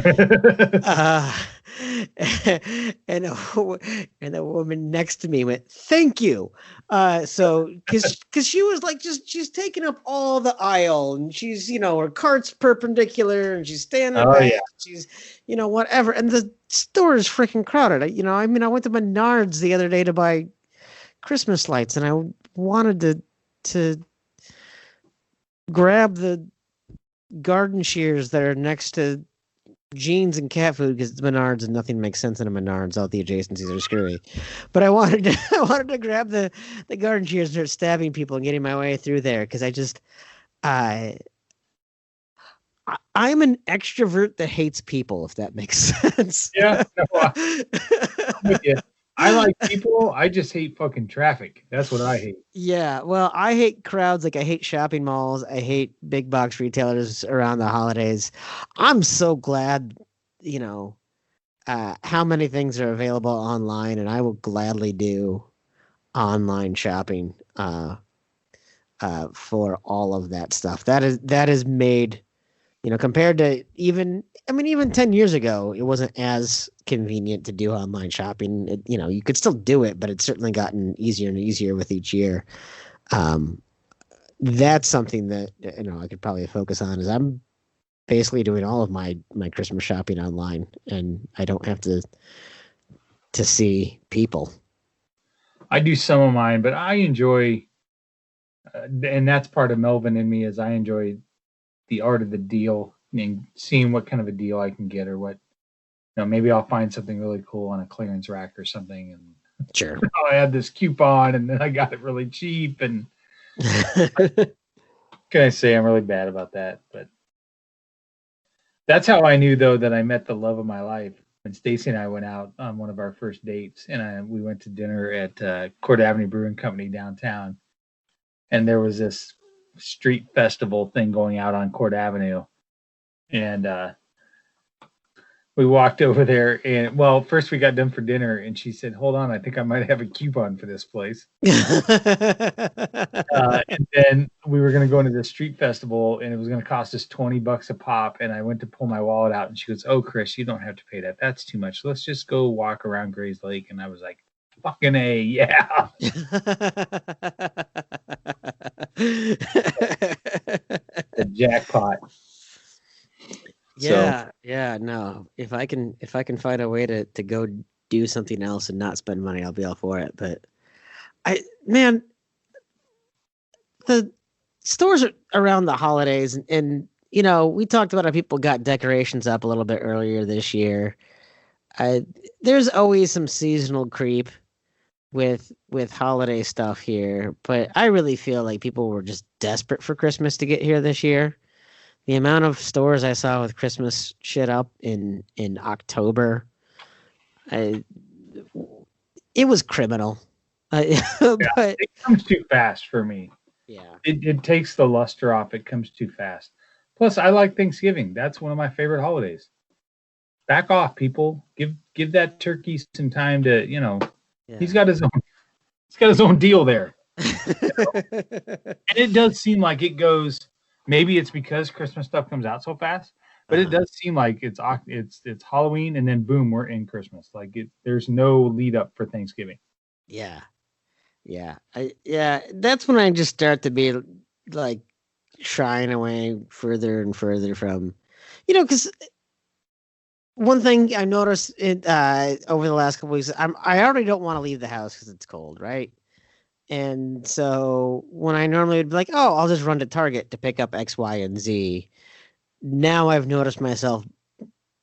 the woman next to me went, thank you. So, cause she was like, she's taking up all the aisle, and she's, her cart's perpendicular, and she's standing back. Yeah. She's, whatever. And the store is freaking crowded. I went to Menards the other day to buy Christmas lights, and I wanted to grab the garden shears that are next to jeans and cat food, because it's Menards and nothing makes sense in a Menards. All the adjacencies are screwy. But I wanted to grab the garden shears and start stabbing people and getting my way through there, because I'm an extrovert that hates people, if that makes sense. Yeah. No, I'm with you. I like people. I just hate fucking traffic. That's what I hate. Yeah, well, I hate crowds. Like I hate shopping malls. I hate big box retailers around the holidays. I'm so glad, how many things are available online, and I will gladly do online shopping for all of that stuff. That is made, compared to even 10 years ago, it wasn't as convenient to do online shopping. You could still do it, but it's certainly gotten easier and easier with each year. That's something that, I could probably focus on, is I'm basically doing all of my Christmas shopping online, and I don't have to see people. I do some of mine, but I enjoy, and that's part of Melvin in me, is I enjoy the art of the deal and seeing what kind of a deal I can get, or what, maybe I'll find something really cool on a clearance rack or something, and Sure. I had this coupon and then I got it really cheap, and can I say I'm really bad about that? But that's how I knew, though, that I met the love of my life. When Stacy and I went out on one of our first dates, and we went to dinner at Court Avenue Brewing Company downtown, and there was this street festival thing going out on Court Avenue, and we walked over there, and first we got done for dinner, and she said, "Hold on, I think I might have a coupon for this place." And then we were going to go into the street festival, and it was going to cost us $20 a pop. And I went to pull my wallet out, and she goes, "Oh, Chris, you don't have to pay that. That's too much. Let's just go walk around Gray's Lake." And I was like, "Fucking A, yeah." The jackpot. Yeah, no. If I can find a way to go do something else and not spend money, I'll be all for it. But the stores are around the holidays, and we talked about how people got decorations up a little bit earlier this year. There's always some seasonal creep with holiday stuff here, but I really feel like people were just desperate for Christmas to get here this year. The amount of stores I saw with Christmas shit up in October, it was criminal. But it comes too fast for me. Yeah, it takes the luster off. It comes too fast. Plus, I like Thanksgiving. That's one of my favorite holidays. Back off, people. Give that turkey some time to, He's got his own deal there. And it does seem like it goes. Maybe it's because Christmas stuff comes out so fast, but it does seem like it's Halloween, and then boom, we're in Christmas. Like there's no lead up for Thanksgiving. Yeah. That's when I just start to be like shying away further and further from, because one thing I noticed over the last couple weeks, I already don't want to leave the house because it's cold, right? And so when I normally would be like, oh, I'll just run to Target to pick up X, Y, and Z. Now I've noticed myself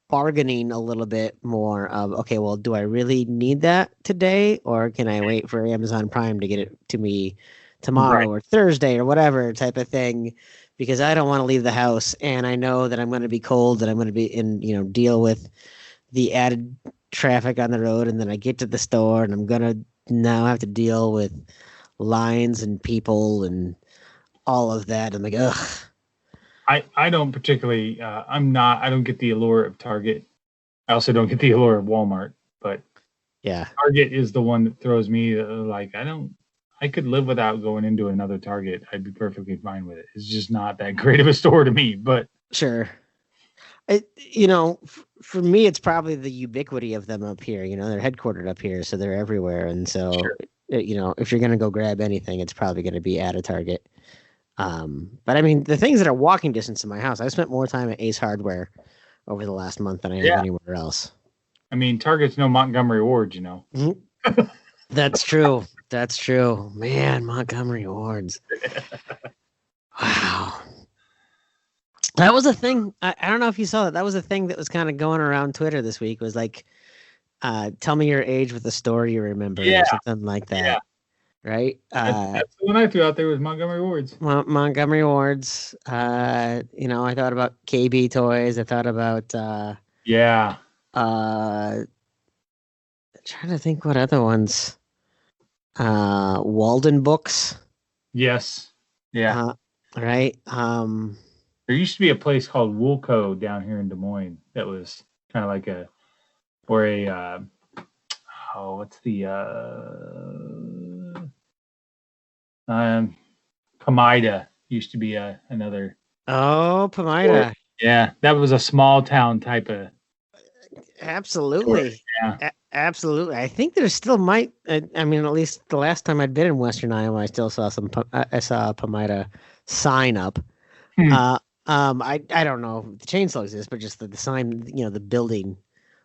bargaining a little bit more of, okay, well, do I really need that today? Or can I wait for Amazon Prime to get it to me tomorrow or Thursday or whatever type of thing? Because I don't want to leave the house, and I know that I'm going to be cold, and I'm going to be deal with the added traffic on the road. And then I get to the store, and I'm going to now have to deal with lines and people and all of that. I'm like, ugh. I don't particularly, I don't get the allure of Target. I also don't get the allure of Walmart, but yeah, Target is the one that throws me I could live without going into another Target. I'd be perfectly fine with it. It's just not that great of a store to me, but sure. For me, it's probably the ubiquity of them up here. They're headquartered up here, so they're everywhere. And so, sure. If you're going to go grab anything, it's probably going to be at a Target. But I mean, the things that are walking distance to my house, I spent more time at Ace Hardware over the last month than I have anywhere else. I mean, Target's no Montgomery Ward, Mm-hmm. That's true. That's true. Man, Montgomery Wards. Wow. That was a thing. I don't know if you saw that. That was a thing that was kind of going around Twitter this week. Was like, tell me your age with a story you remember, or something like that. Yeah. Right? That's the one I threw out there was Montgomery Wards. Montgomery Wards. I thought about KB Toys. I thought about trying to think what other ones. Walden Books. Yes. Yeah. Right. There used to be a place called Woolco down here in Des Moines that was kind of like what's the Pomida used to be another. Oh, Pomida. Yeah, that was a small town type of. Absolutely. Yeah. Absolutely. I think there still might. I mean, at least the last time I'd been in Western Iowa, I still saw I saw a Pomida sign up. I don't know if the chain still exists, but just the sign, the building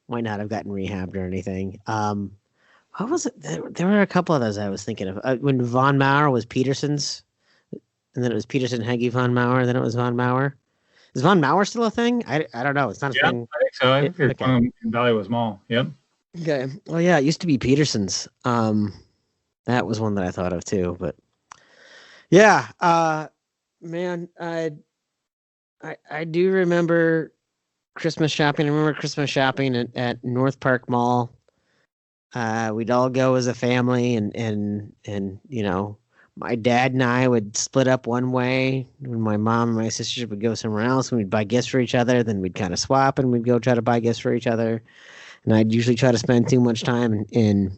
might not have gotten rehabbed or anything. What was it? There were a couple of those I was thinking of. When Von Mauer was Peterson's, and then it was Peterson, Heggie, Von Mauer, then it was Von Mauer. Is Von Mauer still a thing? I don't know. It's not a thing. I think so. I think one of them in Valley was Mall. Yep. Okay. Well, yeah, it used to be Peterson's. That was one that I thought of too. But yeah, man, I do remember Christmas shopping. I remember Christmas shopping at North Park Mall. We'd all go as a family, and my dad and I would split up one way. When my mom and my sisters would go somewhere else, and we'd buy gifts for each other. Then we'd kind of swap, and we'd go try to buy gifts for each other. And I'd usually try to spend too much time in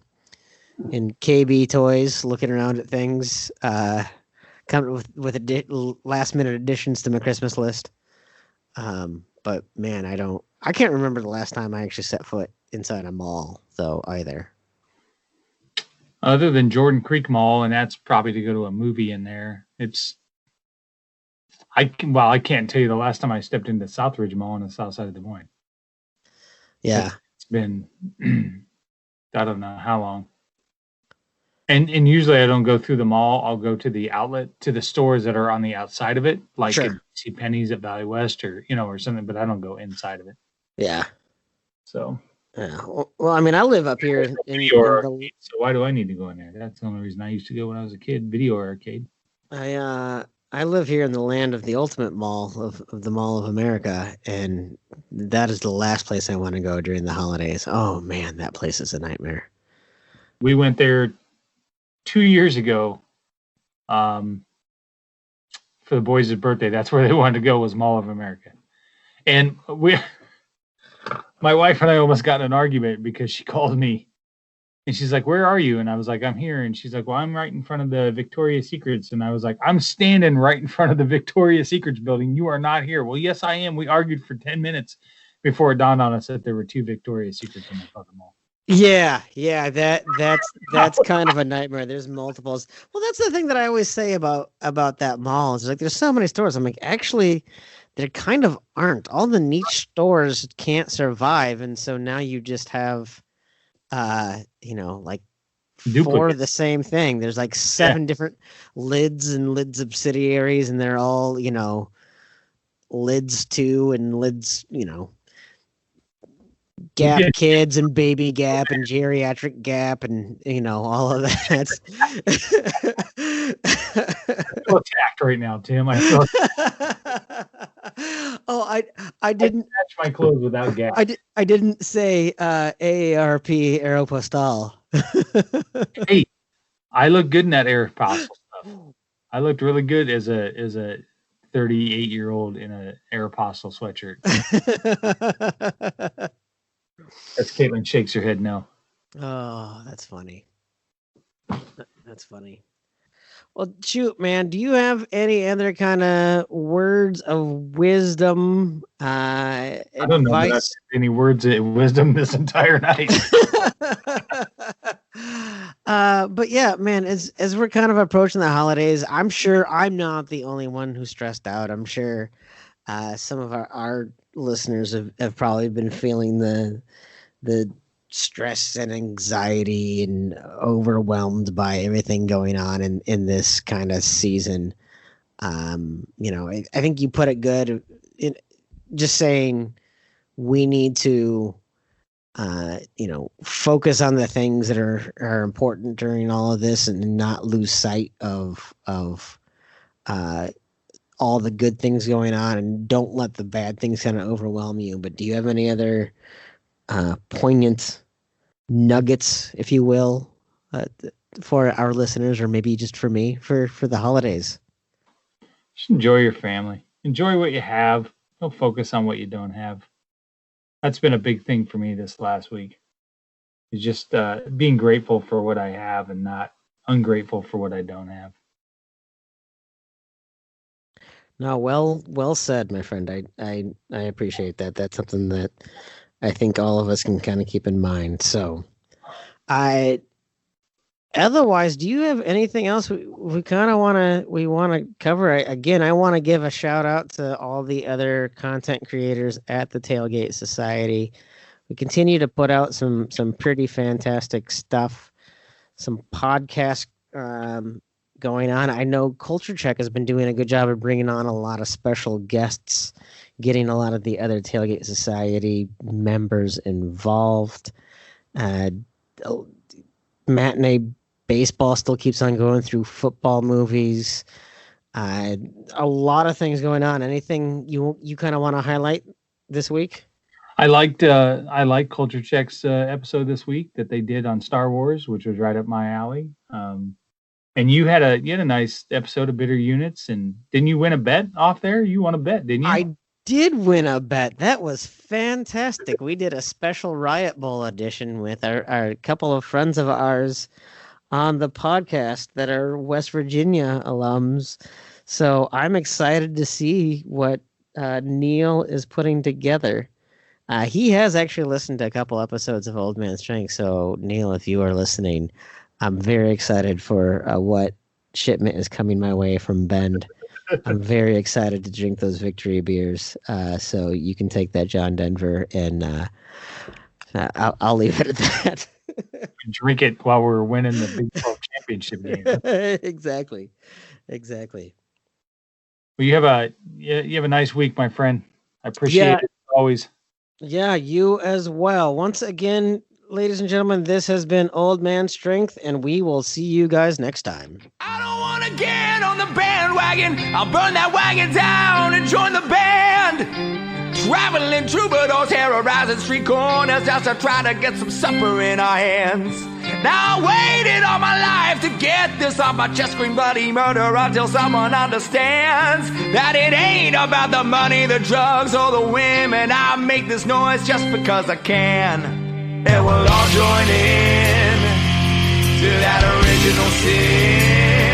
KB Toys, looking around at things, coming with last minute additions to my Christmas list. But man, I can't remember the last time I actually set foot inside a mall though either. Other than Jordan Creek Mall, and that's probably to go to a movie in there. I can't tell you the last time I stepped into Southridge Mall on the south side of Des Moines. Yeah. It's been I don't know how long. And usually I don't go through the mall. I'll go to the outlet, to the stores that are on the outside of it, like see Penny's at Valley West or something, but I don't go inside of it. Yeah. So yeah. Well, I mean, I live up here in so why do I need to go in there? That's the only reason I used to go when I was a kid. Video arcade. I live here in the land of the ultimate mall of the Mall of America, and that is the last place I want to go during the holidays. Oh man, that place is a nightmare. We went there 2 years ago for the boys' birthday. That's where they wanted to go, was Mall of America. And my wife and I almost got in an argument because she called me and she's like, "Where are you?" And I was like, "I'm here." And she's like, "Well, I'm right in front of the Victoria's Secrets." And I was like, "I'm standing right in front of the Victoria's Secrets building. You are not here." "Well, yes, I am." We argued for 10 minutes before it dawned on us that there were two Victoria's Secrets in the fucking mall. Yeah, that's kind of a nightmare. There's multiples. Well, that's the thing that I always say about that mall. It's like there's so many stores. I'm like, actually, there kind of aren't. All the niche stores can't survive, and so now you just have, like four of the same thing. There's like 7 different lids and lid subsidiaries, and they're all lids 2 and lids Gap Kids and Baby Gap and Geriatric Gap and all of that. I feel attacked right now, Tim. I feel I didn't match my clothes without Gap. I didn't say AARP Aeropostale. Hey, I look good in that Aeropostale stuff. I looked really good as a 38-year-old in an Aeropostale sweatshirt. That's Caitlin shakes her head no. Oh, that's funny. That's funny. Well, shoot, man, do you have any other kind of words of wisdom? I don't know if I have any words of wisdom this entire night. But yeah, man, as we're kind of approaching the holidays, I'm sure I'm not the only one who's stressed out. I'm sure some of our listeners have probably been feeling the stress and anxiety and overwhelmed by everything going on in this kind of season. I think you put it good in just saying we need to focus on the things that are important during all of this and not lose sight of all the good things going on, and don't let the bad things kind of overwhelm you. But do you have any other poignant nuggets, if you will, for our listeners, or maybe just for me for the holidays? Just enjoy your family. Enjoy what you have. Don't focus on what you don't have. That's been a big thing for me this last week. Is just being grateful for what I have and not ungrateful for what I don't have. No, well said, my friend. I appreciate that. That's something that I think all of us can kind of keep in mind. So, otherwise, do you have anything else we kind of want to cover? Again, I want to give a shout out to all the other content creators at the Tailgate Society. We continue to put out some pretty fantastic stuff, some podcasts going on. I know Culture Check has been doing a good job of bringing on a lot of special guests, getting a lot of the other Tailgate Society members involved. Matinee baseball still keeps on going through football movies. A lot of things going on. Anything you kind of want to highlight this week? I liked Culture Check's episode this week that they did on Star Wars, which was right up my alley. And you had a nice episode of Bitter Units, and didn't you win a bet off there? You won a bet, didn't you? I did win a bet. That was fantastic. We did a special Riot Bowl edition with our couple of friends of ours on the podcast that are West Virginia alums. So I'm excited to see what Neil is putting together. He has actually listened to a couple episodes of Old Man Strength. So Neil, if you are listening, I'm very excited for what shipment is coming my way from Bend. I'm very excited to drink those victory beers. So you can take that, John Denver, and I'll leave it at that. Drink it while we're winning the Big 12 championship game. Exactly. Well, you have a nice week, my friend. I appreciate it always. Yeah, you as well. Once again, ladies and gentlemen, this has been Old Man Strength, and we will see you guys next time. I don't want to get on the bandwagon. I'll burn that wagon down and join the band. Traveling troubadours, terrorizing street corners just to try to get some supper in our hands. Now I waited all my life to get this off my chest, scream bloody murder until someone understands that it ain't about the money, the drugs, or the women. I make this noise just because I can. And we'll all join in to that original sin.